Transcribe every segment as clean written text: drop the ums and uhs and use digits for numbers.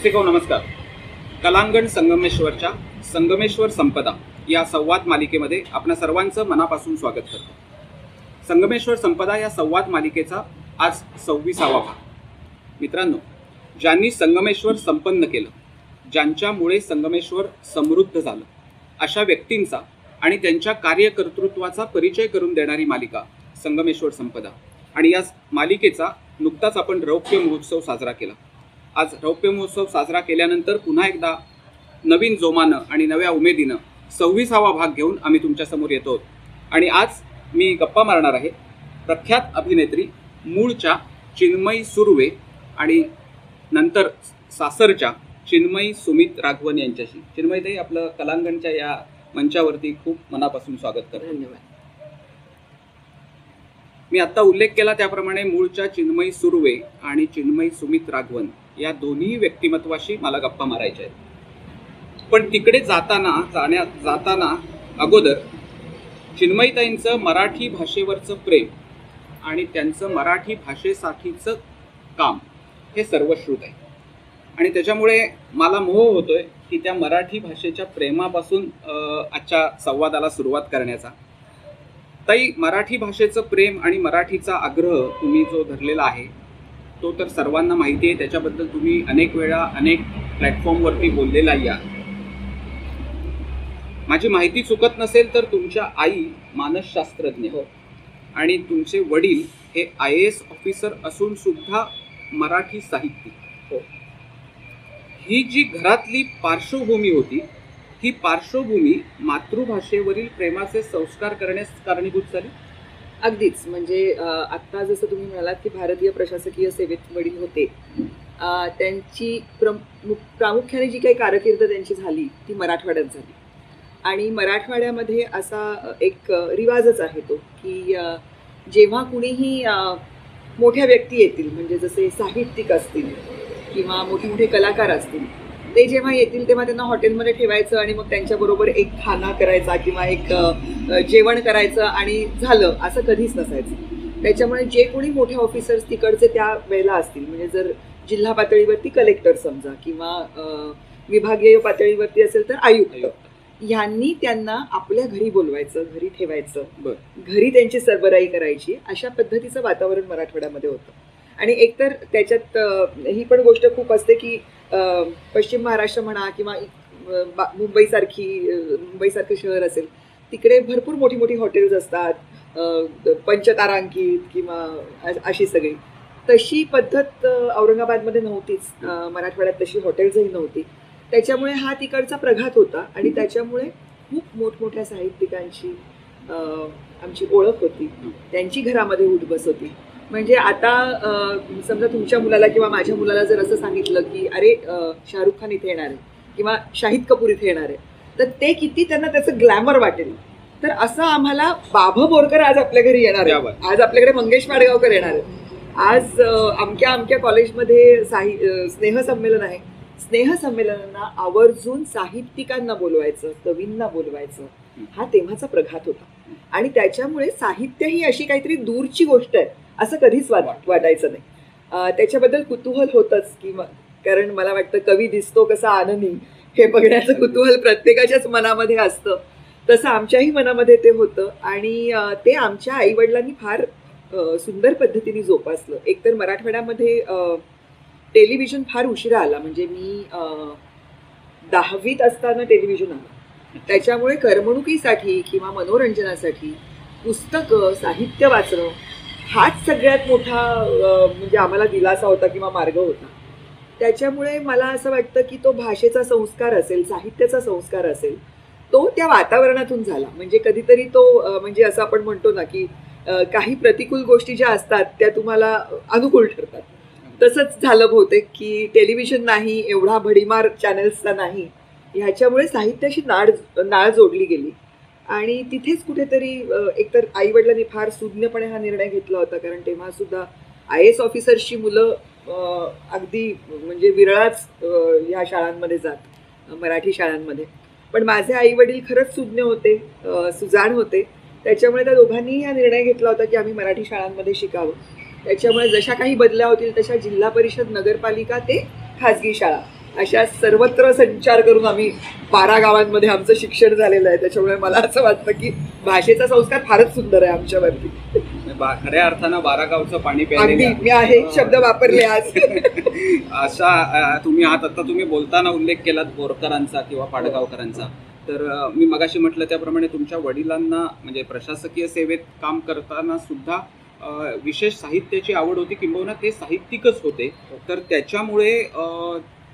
रसिको नमस्कार. कलांगण संगमेश्वरच्या संगमेश्वर संपदा या संवाद मालिकेमध्ये आपणा सर्वांचं मनापासून स्वागत करतो. संगमेश्वर संपदा या संवाद मालिकेचा आज 26वा भाग. मित्रांनो, ज्यांनी संगमेश्वर संपन्न केलं, ज्यांच्यामुळे संगमेश्वर समृद्ध झालं, अशा व्यक्तींचा आणि त्यांच्या कार्यकर्तृत्वाचा परिचय करून देणारी मालिका संगमेश्वर संपदा. आणि या मालिकेचा नुकताच आपण रौप्य महोत्सव साजरा केला. आज रौप्य महोत्सव साजरा केल्यानंतर पुन्हा एकदा नवीन जोमानं आणि नव्या उमेदीनं 26वा भाग घेऊन आम्ही तुमच्यासमोर येतो. आणि आज मी गप्पा मारणार आहे प्रख्यात अभिनेत्री मूळच्या चिन्मयी सुर्वे आणि नंतर सासरच्या चिन्मयी सुमित राघवन यांच्याशी. चिन्मयीताई, आपलं कलांगणच्या या मंचावरती खूप मनापासून स्वागत करतो. धन्यवाद. मी आता उल्लेख केला त्याप्रमाणे मूळच्या चिन्मयी सुर्वे आणि चिन्मयी सुमित राघवन या दोन्ही व्यक्तिमत्वाशी मला गप्पा मारायच्या आहेत. पण तिकडे जाताना अगोदर चिन्मयीताईंचं मराठी भाषेवरचं प्रेम आणि त्यांचं मराठी भाषेसाठीचं काम हे सर्वश्रुत आहे. आणि त्याच्यामुळे मला मोह होतोय की त्या मराठी भाषेच्या प्रेमापासून आजच्या संवादाला सुरुवात करण्याचा. ताई, मराठी भाषेचं प्रेम आणि मराठीचा आग्रह तुम्ही जो धरलेला आहे तो तर सर्वांना माहिती आहे. त्याच्याबद्दल तुम्ही अनेक वेळा अनेक प्लॅटफॉर्मवरती बोललेलाही आहे. माझी माहिती चुकत नसेल तर तुमच्या आई मानसशास्त्रज्ञ हो आणि तुमचे वडील हे IAS ऑफिसर असून सुद्धा मराठी साहित्यिक हो. ही जी घरातली पार्श्वभूमी होती, ही पार्श्वभूमी मातृभाषेवरील प्रेमाचे संस्कार करण्यास कारणीभूत झाली. अगदीच. म्हणजे आत्ता जसं तुम्ही म्हणालात की भारतीय प्रशासकीय सेवेत वडील होते, त्यांची प्रामुख्याने जी काही कारकीर्द त्यांची झाली ती मराठवाड्यात झाली. आणि मराठवाड्यामध्ये असा एक रिवाजच आहे तो की जेव्हा कुणीही मोठ्या व्यक्ती येतील, म्हणजे जसे साहित्यिक असतील किंवा मोठे मोठे कलाकार असतील, ते जेव्हा येतील तेव्हा त्यांना हॉटेलमध्ये ठेवायचं आणि मग त्यांच्याबरोबर एक खाना करायचा किंवा एक जेवण करायचं आणि झालं, असं कधीच नसायचं. त्याच्यामुळे जे कोणी मोठे ऑफिसर्स तिकडचे त्या वेळेला असतील, म्हणजे जर जिल्हा पातळीवरती कलेक्टर समजा किंवा विभागीय पातळीवरती असेल तर आयुक्त, ह्यांनी त्यांना आपल्या घरी बोलवायचं, घरी ठेवायचं, घरी त्यांची सरबराई करायची. अशा पद्धतीचं वातावरण मराठवाड्यामध्ये होतं. आणि एकतर त्याच्यात ही पण गोष्ट खूप असते की पश्चिम महाराष्ट्र म्हणा किंवा मुंबईसारखं शहर असेल, तिकडे भरपूर मोठी मोठी हॉटेल्स असतात, पंचतारांकित किंवा अशी सगळी. तशी पद्धत औरंगाबादमध्ये नव्हतीच, मराठवाड्यात तशी हॉटेल्सही नव्हती. त्याच्यामुळे हा तिकडचा प्रघात होता आणि त्याच्यामुळे खूप मोठमोठ्या साहित्यिकांची आमची ओळख होती, त्यांची घरामध्ये उठबस होती. म्हणजे आता समजा तुमच्या मुलाला किंवा माझ्या मुलाला जर असं सांगितलं की अरे शाहरुख खान इथे येणार आहे किंवा शाहिद कपूर इथे येणार आहे, तर ते किती त्यांना त्याचं ग्लॅमर वाटेल. तर असं आम्हाला बाभा बोरकर आज आपल्या घरी येणार आहे, आज आपल्याकडे मंगेश माडगावकर येणार आहे, आज अमक्या कॉलेजमध्ये स्नेहसंमेलन आहे, स्नेहसंमेलनांना आवर्जून साहित्यिकांना बोलवायचं, कवींना बोलवायचं, हा तेव्हाचा प्रघात होता. आणि त्याच्यामुळे साहित्य ही अशी काहीतरी दूरची गोष्ट आहे असं कधीच वाटायचं नाही. त्याच्याबद्दल कुतूहल होतंच की कारण मला वाटतं कवी दिसतो कसा आनंदी हे बघण्याचं कुतूहल प्रत्येकाच्याच मनामध्ये असतं. तसं आमच्याही मनामध्ये ते होतं आणि ते आमच्या आईवडिलांनी फार सुंदर पद्धतीने जोपासलं. एकतर मराठवाड्यामध्ये टेलिव्हिजन फार उशिरा आला. म्हणजे मी 10वीत असताना टेलिव्हिजन आला. त्याच्यामुळे करमणुकीसाठी किंवा मनोरंजनासाठी पुस्तकं, साहित्य वाचणं हाच सगळ्यात मोठा म्हणजे आम्हाला दिलासा होता किंवा मार्ग होता. त्याच्यामुळे मला असं वाटतं की तो भाषेचा संस्कार असेल, साहित्याचा संस्कार असेल, तो त्या वातावरणातून झाला. म्हणजे कधीतरी तो म्हणजे असं आपण म्हणतो ना की काही प्रतिकूल गोष्टी ज्या असतात त्या तुम्हाला अनुकूल ठरतात. तसंच झालं बहुतेक की टेलिव्हिजन नाही, एवढा भडीमार चॅनल्सचा नाही, ह्याच्यामुळे साहित्याशी नाळ जोडली गेली. आणि तिथेच कुठेतरी एकतर आईवडिलांनी फार सुज्ञपणे हा निर्णय घेतला होता, कारण तेव्हा सुद्धा IAS ऑफिसर्सची मुलं अगदी म्हणजे विरळाच ह्या शाळांमध्ये जात, मराठी शाळांमध्ये. पण माझे आईवडील खरंच सुज्ञ होते, सुजाण होते. त्याच्यामुळे त्या दोघांनीही हा निर्णय घेतला होता की आम्ही मराठी शाळांमध्ये शिकावं. त्याच्यामुळे जशा काही बदल्या होतील तशा जिल्हा परिषद, नगरपालिका ते खाजगी शाळा अशा सर्वत्र संचार करून आम्ही 12 गावांमध्ये आमचं शिक्षण झालेलं आहे. त्याच्यामुळे मला असं वाटतं की भाषेचा संस्कार फारच सुंदर आहे आमच्यावरती. खऱ्या अर्थानं 12 गावचं पाणी अगदी प्यायलेलं मी आहे शब्द वापरले आज. अशा तुम्ही आता तुम्ही बोलताना उल्लेख केलात बोरकरांचा किंवा पाडगावकरांचा. तर मी मगाशी म्हटलं त्याप्रमाणे तुमच्या वडिलांना म्हणजे प्रशासकीय सेवेत काम करताना सुद्धा विशेष साहित्याची आवड होती, किंबहुना ते साहित्यिकच होते. तर त्याच्यामुळे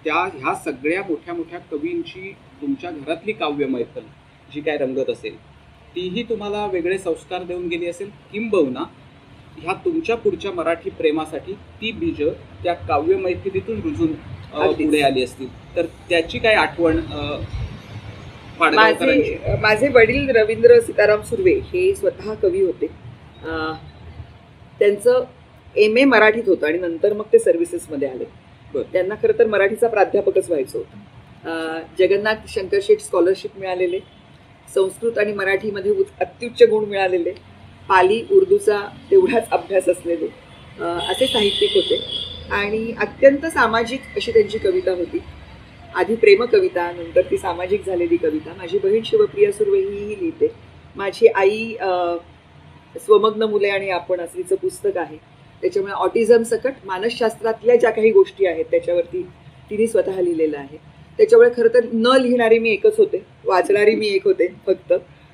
ह्या सगळ्या मोठ्या मोठ्या कवींची तुमच्या घरातली काव्य मैफल जी काय रंगत असेल तीही तुम्हाला वेगळे संस्कार देऊन गेली असेल, किंबहुना ह्या तुमच्या पुढच्या मराठी प्रेमासाठी ती बीज त्या काव्य मैफिलीतून रुजून पुढे आली असतील. तर त्याची काय आठवण माझे वडील रवींद्र सीताराम सुर्वे हे स्वतः कवी होते. त्यांचं MA मराठीत होतं आणि नंतर मग ते सर्व्हिसेसमध्ये आले. त्यांना खरं तर मराठीचा प्राध्यापकच व्हायचं होतं. जगन्नाथ शंकरशेठ स्कॉलरशिप मिळालेले, संस्कृत आणि मराठीमध्ये अत्युच्च गुण मिळालेले, पाली उर्दूचा तेवढाच अभ्यास असलेले असे साहित्यिक होते. आणि अत्यंत सामाजिक अशी त्यांची कविता होती. आधी प्रेमकविता, नंतर ती सामाजिक झालेली कविता. माझी बहीण शिवप्रिया सुर्वे ही लिहिते. माझी आई स्वमग्न मुले आणि आपण असं तिचं पुस्तक आहे. त्याच्यामुळे ऑटिझम सकट मानसशास्त्रातल्या ज्या काही गोष्टी आहेत त्याच्यावरती तिने स्वतः लिहिलेलं आहे. त्याच्यामुळे खरं तर न लिहिणारी मी एकच होते, वाचणारी मी एक होते. फक्त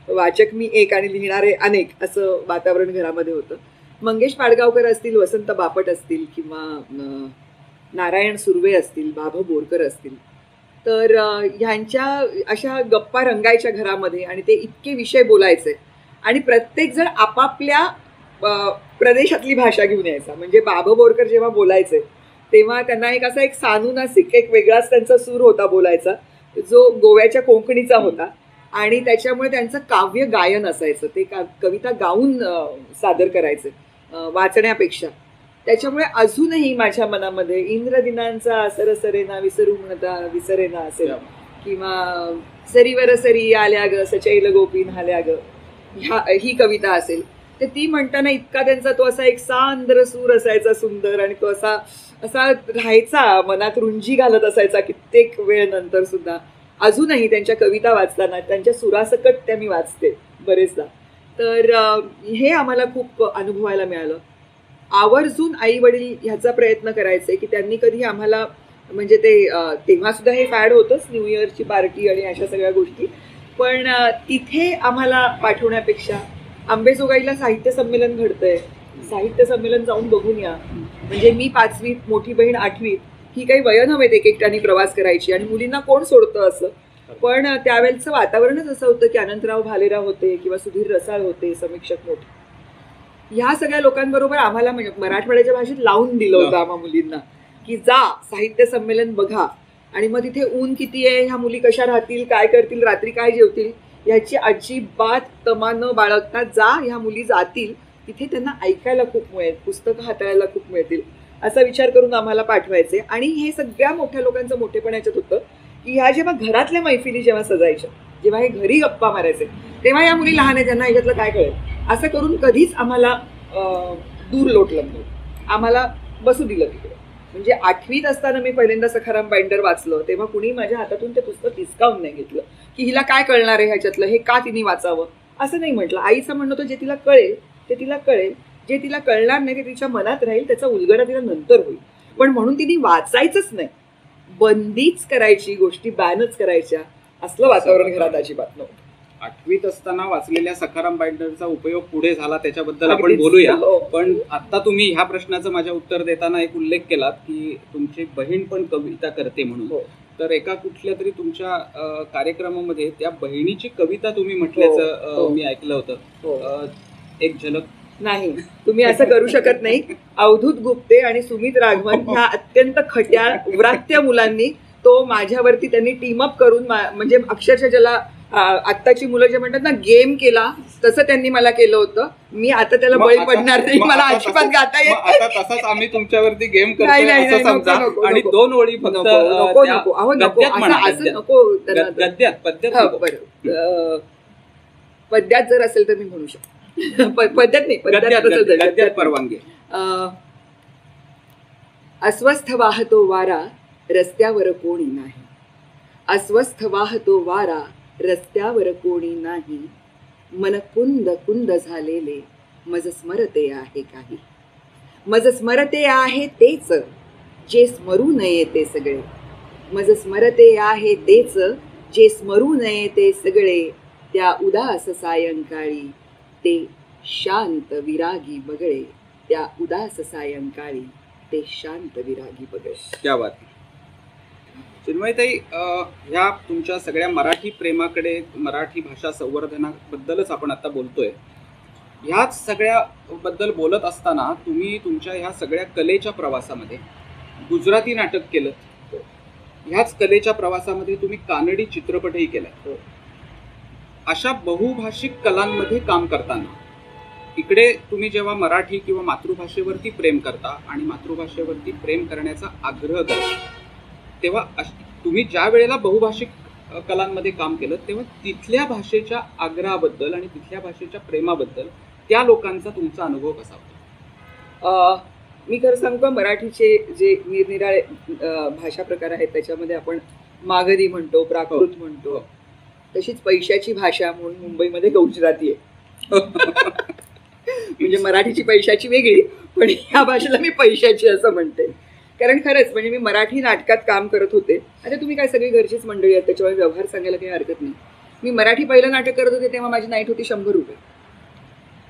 वाचक मी एक आणि लिहिणारे अनेक असं वातावरण घरामध्ये होतं. मंगेश पाडगावकर असतील, वसंत बापट असतील किंवा नारायण सुर्वे असतील, बाभ बोरकर असतील, तर ह्यांच्या अशा गप्पा रंगायच्या घरामध्ये आणि ते इतके विषय बोलायचे आणि प्रत्येकजण आपापल्या प्रदेशातली भाषा घेऊन यायचा. म्हणजे बाभ बोरकर जेव्हा बोलायचे तेव्हा त्यांना एक असा एक सानुनासिक एक वेगळाच त्यांचा सूर होता बोलायचा, जो गोव्याच्या कोकणीचा होता. आणि त्याच्यामुळे त्यांचं काव्य गायन असायचं. ते कविता गाऊन सादर करायचे वाचण्यापेक्षा. त्याच्यामुळे अजूनही माझ्या मनामध्ये इंद्रदिनांचा सरसरेना विसरू म्हणता विसरेना असेल, किंवा सरीवर सरी आल्या ग सचैल गोपीन हाल्या ग, ही कविता असेल. तर ती म्हणताना इतका त्यांचा तो असा एक सांद्र सूर असायचा सुंदर, आणि तो असा असा राहायचा, मनात रुंजी घालत असायचा कित्येक वेळ नंतर सुद्धा. अजूनही त्यांच्या कविता वाचताना त्यांच्या सुरासकट त्या मी वाचते बरेचदा. तर हे आम्हाला खूप अनुभवायला मिळालं. आवर्जून आई वडील ह्याचा प्रयत्न करायचे की त्यांनी कधी आम्हाला, म्हणजे ते तेव्हा सुद्धा हे फॅड होतंच, न्यू इयरची पार्टी आणि अशा सगळ्या गोष्टी, पण तिथे आम्हाला पाठवण्यापेक्षा आंबेजोगाईला साहित्य संमेलन घडतंय, साहित्य संमेलन जाऊन बघून या. म्हणजे मी 5वीत, मोठी बहीण 8वीत, ही काही वय नव्हेत एक एकट्याने प्रवास करायची आणि मुलींना कोण सोडतं असं. पण त्यावेळेचं वातावरणच असं होतं की अनंतराव भालेराव होते किंवा सुधीर रसाळ होते, समीक्षक मोठे. ह्या सगळ्या लोकांबरोबर आम्हाला मराठवाड्याच्या भाषेत लावून दिलं होतं आम्हा मुलींना की जा साहित्य संमेलन बघा. आणि मग तिथे ऊन किती आहे, ह्या मुली कशा राहतील, काय करतील, रात्री काय जेवतील, ह्याची अजिबात तमा न बाळगता जा, ह्या मुली जातील, तिथे त्यांना ऐकायला खूप मिळेल, पुस्तकं हाताळायला खूप मिळतील, असा विचार करून आम्हाला पाठवायचे. आणि हे सगळ्या मोठ्या लोकांचं मोठेपण याच्यात होतं की ह्या जेव्हा घरातल्या मैफिली जेव्हा सजायच्या, जेव्हा हे घरी गप्पा मारायचे, तेव्हा या मुली लहान आहे, त्यांना ह्याच्यातलं काय कळेल, असं करून कधीच आम्हाला दूर लोटलं नाही, आम्हाला बसू दिलं तिकडे. म्हणजे 8वीत असताना मी पहिल्यांदा सखाराम बाइंडर वाचलं, तेव्हा कुणी माझ्या हातातून ते पुस्तक हिसकावून नाही घेतलं की हिला काय कळणार आहे ह्याच्यातलं, हे का तिने वाचावं, असं नाही म्हटलं. आईचं म्हणणं होतं जे तिला कळेल ते तिला कळेल, जे तिला कळणार नाही ते तिच्या मनात राहील, त्याचा उलगडा तिला नंतर होईल. पण म्हणून तिने वाचायचंच नाही, बंदीच करायची, गोष्टी बॅनच करायच्या, असलं वातावरण घरात अजिबात नव्हतं. 8वीत असताना वाचलेल्या सखाराम बाइंडरचा उपयोग पुढे झाला, त्याच्याबद्दल आपण बोलूया. पण आता तुम्ही ह्या प्रश्नाचं माझ्या उत्तर देताना एक उल्लेख केलात की तुमची बहीण पण कविता करते म्हणून. तर एका कुठल्या तरी तुमच्या कार्यक्रमामध्ये त्या बहिणीची कविता तुम्ही म्हटल्याचं मी ऐकलं होतं. एक झलक. नाही, तुम्ही असं करू शकत नाही. अवधूत गुप्ते आणि सुमित राघवन ह्या अत्यंत खट्याळ व्रात्य मुलांनी तो माझ्यावरती त्यांनी टीमअप करून, म्हणजे अक्षरशः ज्याला आत्ताची मुलं जे म्हणतात ना गेम केला, तसं त्यांनी मला केलं होतं. मी आता त्याला बळी पडणार नाही, मला अजिबात गाता येत नाही. आता तसंच आम्ही तुमच्यावरती गेम करतोय असं समजा. आणि 2 ओळी फक्त नको नको, अहो नको, असं नको. पद्यात जर असेल तर मी म्हणू शकतो. पद्यात नाही, पद्यात परवानगी. अस्वस्थ वाहतो वारा रस्त्यावर कोणी नाही. अस्वस्थ वाहतो वारा, रस्त्यावर कोणी नाही. मन कुंद कुंद झालेले, मज स्मरते आहे काही. मज स्मरते आहे तेच, जे स्मरू नये ते सगळे. मज स्मरते आहे तेच, जे स्मरू नये ते सगळे. त्या उदास सायंकाळी ते शांत विरागी बगळे. त्या उदास सायंकाळी ते शांत विरागी बगळे. क्या बात. चिन्मयताई, ह्या तुमच्या सगळ्या मराठी प्रेमाकडे, मराठी भाषा संवर्धनाबद्दलच आपण आता बोलतोय. ह्याच सगळ्याबद्दल बोलत असताना तुम्ही तुमच्या ह्या सगळ्या कलेच्या प्रवासामध्ये गुजराती नाटक केलं. ह्याच कलेच्या प्रवासामध्ये तुम्ही कानडी चित्रपटही केला. अशा बहुभाषिक कलांमध्ये काम करताना इकडे तुम्ही जेव्हा मराठी किंवा मातृभाषेवरती प्रेम करता आणि मातृभाषेवरती प्रेम करण्याचा आग्रह करता, तेव्हा तुम्ही ज्या वेळेला बहुभाषिक कलांमध्ये काम केलं तेव्हा तिथल्या भाषेच्या आग्रहाबद्दल आणि तिथल्या भाषेच्या प्रेमाबद्दल त्या लोकांचा तुमचा अनुभव कसा होता? मी खरं सांगू का, मराठीचे जे निरनिराळे भाषा प्रकार आहेत त्याच्यामध्ये आपण मागधी म्हणतो, प्राकृत म्हणतो, तशीच पैशाची भाषा म्हणून मुंबईमध्ये गुजराती आहे. म्हणजे मराठीची पैशाची वेगळी, पण ह्या भाषेला मी पैशाची असं म्हणते. कारण खरंच म्हणजे मी मराठी नाटकात काम करत होते. आता तुम्ही काय सगळी घरचीच मंडळी आहेत त्याच्यामुळे व्यवहार सांगायला काही हरकत नाही. मी मराठी पहिलं नाटक करत होते तेव्हा माझी नाईट होती 100 रुपये,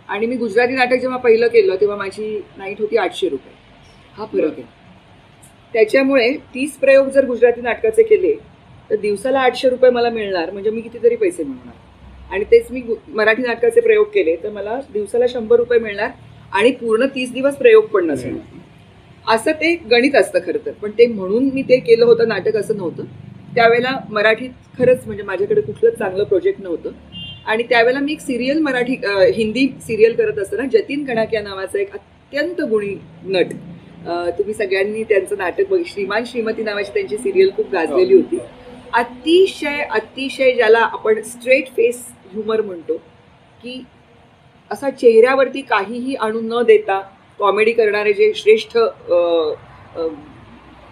आणि मी गुजराती नाटक जेव्हा पहिलं केलं तेव्हा माझी नाईट होती 800 रुपये. हा फरक आहे. त्याच्यामुळे 30 प्रयोग जर गुजराती नाटकाचे केले तर दिवसाला 800 रुपये मला मिळणार, म्हणजे मी कितीतरी पैसे मिळणार. आणि तेच मी मराठी नाटकाचे प्रयोग केले तर मला दिवसाला 100 रुपये मिळणार आणि पूर्ण 30 दिवस प्रयोग पण नसणार. असं ते गणित असतं खरं तर. पण ते म्हणून मी ते केलं होतं नाटक असं नव्हतं. त्यावेळेला मराठीत खरंच म्हणजे माझ्याकडे कुठलंच चांगलं प्रोजेक्ट नव्हतं. आणि त्यावेळेला मी एक सिरियल हिंदी सिरियल करत असताना जतीन कणाकिया नावाचा एक अत्यंत गुणी नट, तुम्ही सगळ्यांनी त्यांचं नाटक श्रीमान श्रीमती नावाची त्यांची सिरियल खूप गाजलेली होती. अतिशय अतिशय ज्याला आपण स्ट्रेट फेस ह्युमर म्हणतो, की असा चेहऱ्यावरती काहीही आणू न देता कॉमेडी करणारे जे श्रेष्ठ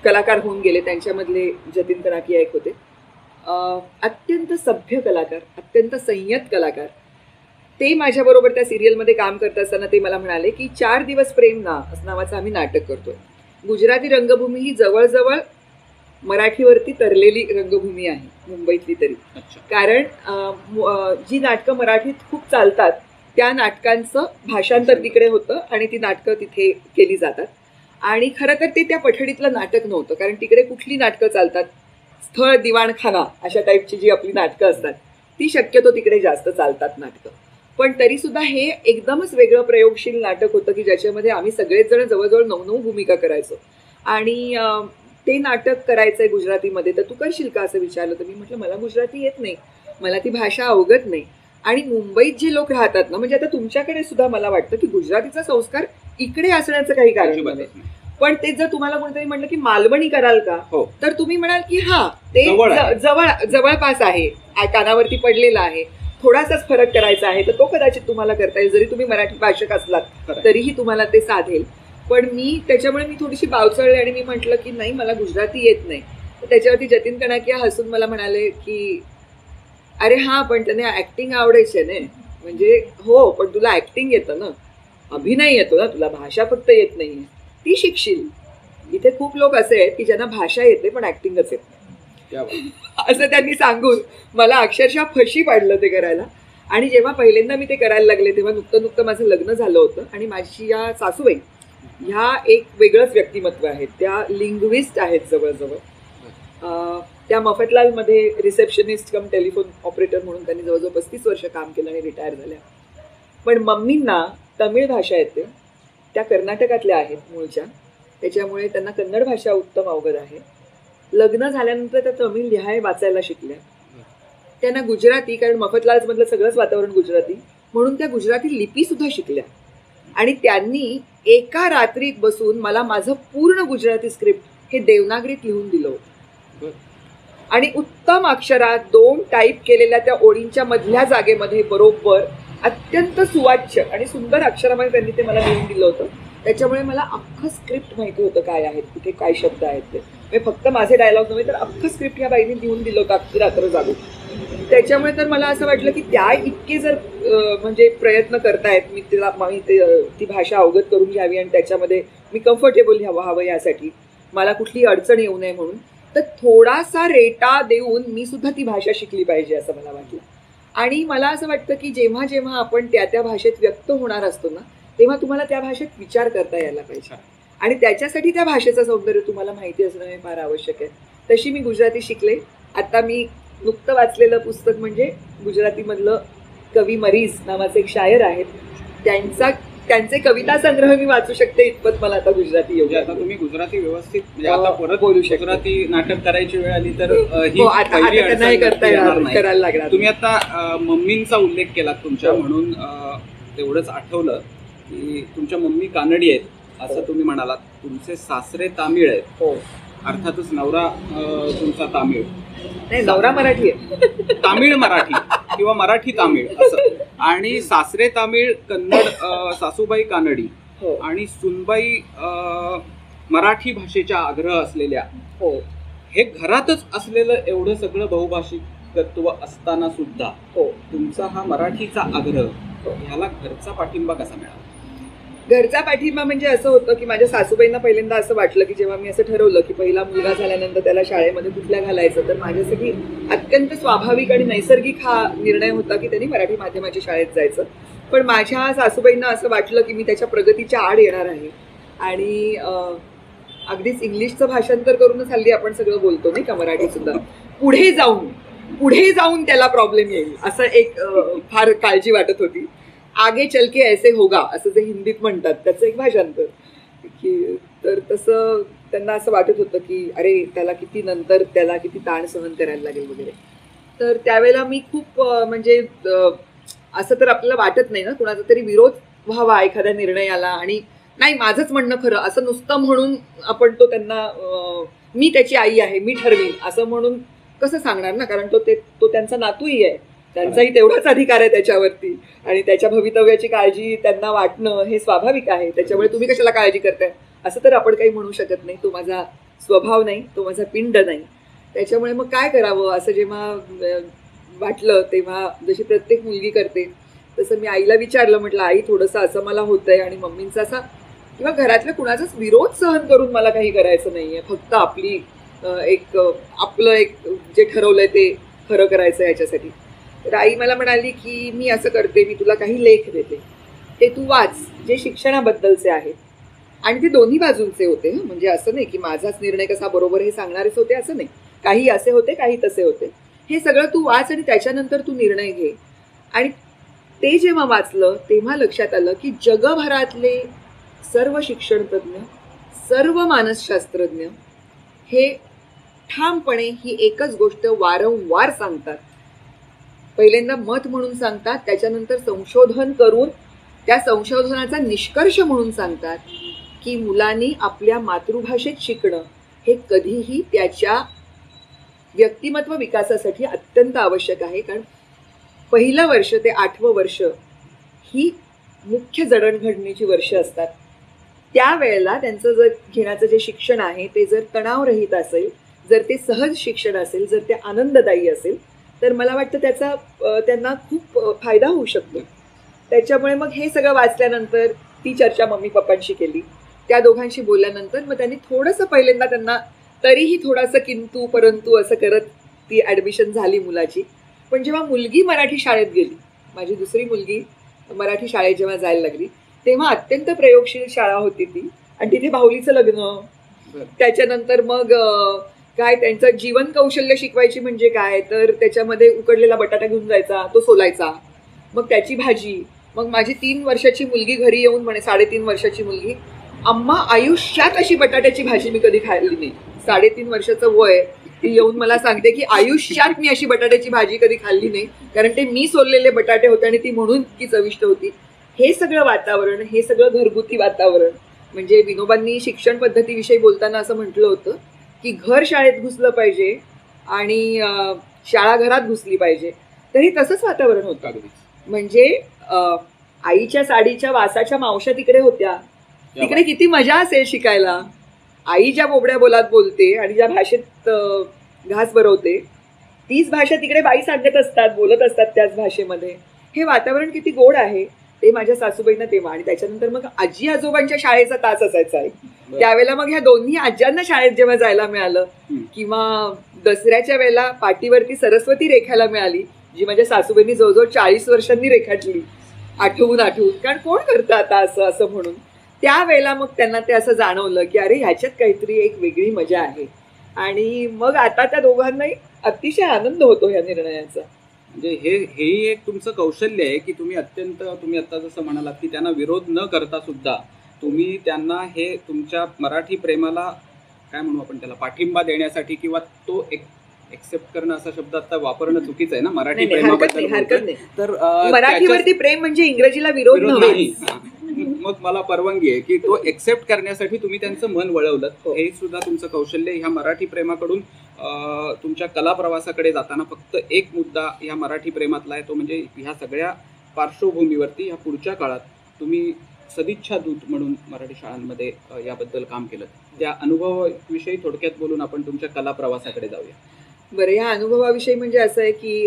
कलाकार होऊन गेले त्यांच्यामधले जतीन कणाकिया एक होते. अत्यंत सभ्य कलाकार, अत्यंत संयत कलाकार. ते माझ्याबरोबर त्या सिरियलमध्ये काम करत असताना ते मला म्हणाले की 4 दिवस प्रेम नावाचं आम्ही नाटक करतोय. गुजराती रंगभूमी ही जवळजवळ मराठीवरती तरलेली रंगभूमी आहे मुंबईतली तरी. कारण जी नाटकं मराठीत खूप चालतात त्या नाटकांचं भाषांतर तिकडे होतं आणि ती नाटकं तिथे केली जातात. आणि खरं तर ते त्या पठडीतलं नाटक नव्हतं, कारण तिकडे कुठली नाटकं चालतात, स्थळ दिवाणखाना अशा टाईपची जी आपली नाटकं असतात ती शक्यतो तिकडे जास्त चालतात नाटकं. पण तरीसुद्धा हे एकदमच वेगळं प्रयोगशील नाटक होतं की ज्याच्यामध्ये आम्ही सगळेच जण जवळजवळ 9 भूमिका करायचो. आणि ते नाटक करायचंय गुजरातीमध्ये, तर तू करशील का असं विचारलं. तर मी म्हटलं मला गुजराती येत नाही, मला ती भाषा अवगत नाही. आणि मुंबईत जे लोक राहतात ना, म्हणजे आता तुमच्याकडे सुद्धा मला वाटतं की गुजरातीचा संस्कार इकडे असण्याचं काही कारण नाही. पण ते जर तुम्हाला कोणीतरी म्हटलं की मालवणी कराल का, तर तुम्ही म्हणाल की हा ते जवळपास आहे, कानावरती पडलेला आहे, थोडासाच फरक करायचा आहे, तर तो कदाचित तुम्हाला करता येईल. जरी तुम्ही मराठी भाषक असलात तरीही तुम्हाला ते साधेल. पण त्याच्यामुळे मी थोडीशी बावचळले आणि मी म्हटलं की नाही मला गुजराती येत नाही. तर त्याच्यावरती जतीन कणाकिया हसून मला म्हणाले की अरे हां, पण त्याने ऍक्टिंग आवडायचे ना. म्हणजे हो, पण तुला ऍक्टिंग येतं ना, अभिनय येतो ना तुला, भाषा फक्त येत नाहीये, ती शिकशील. इथे खूप लोक असे आहेत की ज्यांना भाषा येते पण ऍक्टिंगच येत नाही असं त्यांनी सांगून मला अक्षरशः फशी पाडलं ते करायला. आणि जेव्हा पहिल्यांदा मी ते करायला लागले तेव्हा नुकतं माझं लग्न झालं होतं आणि माझी या सासूबाई ह्या एक वेगळंच व्यक्तिमत्व आहेत. त्या लिंग्विस्ट आहेत जवळजवळ. त्या मफतलालमध्ये रिसेप्शनिस्ट कम टेलिफोन ऑपरेटर म्हणून त्यांनी जवळजवळ 35 वर्ष काम केलं आणि रिटायर झाल्या. पण मम्मींना तमिळ भाषा येते, त्या कर्नाटकातल्या आहेत मूळच्या, त्याच्यामुळे त्यांना कन्नड भाषा उत्तम अवगत आहे. लग्न झाल्यानंतर त्या तमिळ लिहाय वाचायला शिकल्या. त्यांना गुजराती, कारण मफतलालमधलं सगळंच वातावरण गुजराती, म्हणून त्या गुजराती लिपीसुद्धा शिकल्या. आणि त्यांनी एका रात्रीत बसून मला माझं पूर्ण गुजराती स्क्रिप्ट हे देवनागरीत लिहून दिलं होतं. आणि उत्तम अक्षरात 2 टाईप केलेल्या त्या ओळींच्या मधल्या जागेमध्ये बरोबर अत्यंत सुवाच्य आणि सुंदर अक्षरामध्ये त्यांनी ते मला लिहून दिलं होतं. त्याच्यामुळे मला अख्खं स्क्रिप्ट माहिती होतं काय आहेत, कुठे काय शब्द आहेत ते. म्हणजे फक्त माझे डायलॉग नव्हे तर अख्खं स्क्रिप्ट ह्या बाईने देऊन दिलं होतं अख्खी रात्र जागून. त्याच्यामुळे तर मला असं वाटलं की त्या इतके जर म्हणजे प्रयत्न करतायत, मी ती भाषा अवगत करून घ्यावी आणि त्याच्यामध्ये मी कम्फर्टेबल व्हावं यासाठी, मला कुठली अडचण येऊ नये म्हणून, तर थोडासा रेटा देऊन मी सुद्धा ती भाषा शिकली पाहिजे असं मला वाटलं. आणि मला असं वाटतं की जेव्हा जेव्हा आपण त्या त्या भाषेत व्यक्त होणार असतो ना, तेव्हा तुम्हाला त्या भाषेत विचार करता यायला पाहिजे. आणि त्याच्यासाठी त्या भाषेचं सौंदर्य तुम्हाला माहिती असणं हे फार आवश्यक आहे. तशी मी गुजराती शिकले. आता मी नुकतं वाचलेलं पुस्तक म्हणजे गुजरातीमधलं कवी मरीज नावाचे एक शायर आहेत, त्यांचे कविता संग्रह मी वाचू शकते इतपत मला आता गुजराती येऊ. आता तुम्ही गुजराती व्यवस्थित म्हणजे आता परत बोलू शकता. गुजराती नाटक करायची वेळ आली तर आता नाही करता येणार, करायला लागणार. तुम्ही आता मम्मींचा उल्लेख केला तुमच्या, म्हणून तेवढंच आठवलं की तुमच्या मम्मी कानडी आहेत असं तुम्ही म्हणालात. तुमचे सासरे तामिळ आहेत. हो, अर्थातच नवरा तुमचा तामिळ. नाही, नवरा मराठी आहे. तामिळ मराठी किंवा मराठी तामिळ असं. आणि सासरे तामिळ, कन्नड, सासूबाई कानडी आणि सुनबाई मराठी भाषेच्या आग्रह असलेल्या. हो, हे घरातच असलेलं एवढं सगळं बहुभाषिकत्व असताना सुद्धा तुमचा हा मराठीचा आग्रह, ह्याला घरचा पाठिंबा कसा मिळाला? घरचा पाठिंबा म्हणजे असं होतं की माझ्या सासूबाईंना पहिल्यांदा असं वाटलं की जेव्हा मी असं ठरवलं की पहिला मुलगा झाल्यानंतर त्याला शाळेमध्ये कुठल्या घालायचं, तर माझ्यासाठी अत्यंत स्वाभाविक आणि नैसर्गिक हा निर्णय होता की त्यांनी मराठी माध्यमाच्या शाळेत जायचं. पण माझ्या सासूबाईंना असं वाटलं की मी त्याच्या प्रगतीच्या आड येणार आहे आणि अगदीच इंग्लिशचं भाषांतर करूनच हल्ली आपण सगळं बोलतो नाही का, मराठी सुद्धा. पुढे जाऊन त्याला प्रॉब्लेम येईल असं एक फार काळजी वाटत होती. आगे चलके ऐसे होगा असं जे हिंदीत म्हणतात त्याचं एक भाषांतर की, तर तसं त्यांना असं वाटत होतं की अरे त्याला किती ताण सहन करायला लागेल वगैरे. तर त्यावेळेला मी खूप म्हणजे असं तर आपल्याला वाटत नाही ना, कुणाचा तरी विरोध व्हावा एखाद्या निर्णयाला, आणि नाही माझंच म्हणणं खरं असं नुसतं म्हणून आपण तो त्यांना मी त्याची आई आहे मी ठरवीन असं म्हणून कसं सांगणार ना, कारण तो त्यांचा नातूही आहे, त्यांचाही तेवढाच अधिकार आहे त्याच्यावरती आणि त्याच्या भवितव्याची काळजी त्यांना वाटणं हे स्वाभाविक आहे. त्याच्यामुळे तुम्ही कशाला काळजी करताय असं तर आपण काही म्हणू शकत नाही. तो माझा स्वभाव नाही, तो माझा पिंड नाही. त्याच्यामुळे मग काय करावं असं जेव्हा वाटलं तेव्हा जशी प्रत्येक मुलगी करते तसं मी आईला विचारलं, म्हटलं आई थोडंसं असं मला होतंय आणि मम्मींचा असा किंवा घरातल्या कुणाचाच विरोध सहन करून मला काही करायचं नाहीये, फक्त आपलं एक जे ठरवलंय ते खरं करायचं ह्याच्यासाठी. तर आई मला म्हणाली की मी असं करते, मी तुला काही लेख देते, ते तू वाच जे शिक्षणाबद्दलचे आहेत. आणि ते दोन्ही बाजूंचे होते, म्हणजे असं नाही की माझाच निर्णय कसा बरोबर हे सांगणारेच होते असं नाही, काही असे होते काही तसे होते. हे सगळं तू वाच आणि त्याच्यानंतर तू निर्णय घे. आणि ते जेव्हा वाचलं तेव्हा लक्षात आलं की जगभरातले सर्व शिक्षणतज्ञ, सर्व मानसशास्त्रज्ञ हे ठामपणे ही एकच गोष्ट वारंवार सांगतात. पहिल्यांदा मत म्हणून सांगतात, त्याच्यानंतर संशोधन करून त्या संशोधनाचा निष्कर्ष म्हणून सांगतात की मुलांनी आपल्या मातृभाषेत शिकणं हे कधीही त्याच्या व्यक्तिमत्व विकासासाठी अत्यंत आवश्यक आहे. कारण पहिलं वर्ष ते 8वं वर्ष ही मुख्य जडणघडणीची वर्ष असतात. त्यावेळेला त्यांचं जर घेण्याचं जे शिक्षण आहे ते जर तणावरहित असेल, जर ते सहज शिक्षण असेल, जर ते आनंददायी असेल, तर मला वाटतं त्याचा त्यांना खूप फायदा होऊ शकतो. त्याच्यामुळे मग हे सगळं वाचल्यानंतर ती चर्चा मम्मी पप्पांशी केली. त्या दोघांशी बोलल्यानंतर मग त्यांनी थोडंसं पहिल्यांदा त्यांना तरीही थोडंसं किंतु परंतु असं करत ती ॲडमिशन झाली मुलाची. पण जेव्हा मुलगी मराठी शाळेत गेली, माझी दुसरी मुलगी मराठी शाळेत जेव्हा जायला लागली, तेव्हा अत्यंत प्रयोगशील शाळा होती ती. आणि तिथे भाऊलीचं लग्न, त्याच्यानंतर मग काय त्यांचं जीवन कौशल्य शिकवायची म्हणजे काय, तर त्याच्यामध्ये उकडलेला बटाटा घेऊन जायचा, तो सोलायचा, मग त्याची भाजी. मग माझी 3 वर्षाची मुलगी घरी येऊन म्हणे, 3.5 वर्षाची मुलगी, अम्मा आयुष्यात अशी बटाट्याची भाजी मी कधी खाल्ली नाही. 3.5 वर्षाचं वय, ती येऊन मला सांगते की आयुष्यात मी अशी बटाट्याची भाजी कधी खाल्ली नाही, कारण ते मी सोललेले बटाटे होते आणि ती म्हणून की चविष्ट होती. हे सगळं वातावरण, हे सगळं घरगुती वातावरण, म्हणजे विनोबांनी शिक्षण पद्धतीविषयी बोलताना असं म्हटलं होतं की घर शाळेत घुसलं पाहिजे आणि शाळा घरात घुसली पाहिजे. तर हे तसंच वातावरण होतं. म्हणजे आईच्या साडीच्या वासाच्या मावश्या तिकडे होत्या तिकडे किती मजा असेल शिकायला. आई ज्या बोबड्या बोलात बोलते आणि ज्या भाषेत घास भरवते तीच भाषा तिकडे बाई सांगत असतात, बोलत असतात त्याच भाषेमध्ये. हे वातावरण किती गोड आहे ते माझ्या सासूबाईंना तेव्हा. आणि त्याच्यानंतर मग आजी आजोबांच्या शाळेचा तास असायचा आहे. त्यावेळेला मग ह्या दोन्ही आज्यांना शाळेत जेव्हा जायला मिळालं किंवा दसऱ्याच्या वेळेला पाटीवरती सरस्वती रेखायला मिळाली, जी माझ्या सासूबाईंनी जवळजवळ 40 वर्षांनी रेखाटली, आठवून कारण कोण करतं आता असं असं म्हणून. त्यावेळेला मग त्यांना ते असं जाणवलं की अरे ह्याच्यात काहीतरी एक वेगळी मजा आहे. आणि मग आता त्या दोघांनाही अतिशय आनंद होतो ह्या निर्णयाचा. म्हणजे हेही एक तुमचं कौशल्य आहे की तुम्ही आता जसं म्हणालात की त्यांना विरोध न करता सुद्धा तुम्ही त्यांना हे तुमच्या मराठी प्रेमाला काय म्हणू आपण त्याला पाठिंबा देण्यासाठी किंवा तो एक्सेप्ट करणं असा शब्द आता वापरणं चुकीचं आहे ना, मराठी प्रेमाबद्दल. हरकत नाही. तर मराठीवरती प्रेम म्हणजे इंग्रजीला विरोध नाही. मग मला परवानगी आहे की तो एक्सेप्ट करण्यासाठी तुम्ही त्यांचं मन वळवलं. हे सुद्धा तुमचं कौशल्य. ह्या मराठी प्रेमाकडून तुमच्या कला प्रवासाकडे जाताना फक्त एक मुद्दा ह्या मराठी प्रेमातला आहे, तो म्हणजे ह्या सगळ्या पार्श्वभूमीवरती ह्या पुढच्या काळात तुम्ही सदिच्छा दूत म्हणून मराठी शाळांमध्ये याबद्दल काम केलं. त्या अनुभवाविषयी थोडक्यात बोलून आपण तुमच्या कला प्रवासाकडे जाऊया. बरं, ह्या अनुभवाविषयी म्हणजे असं आहे की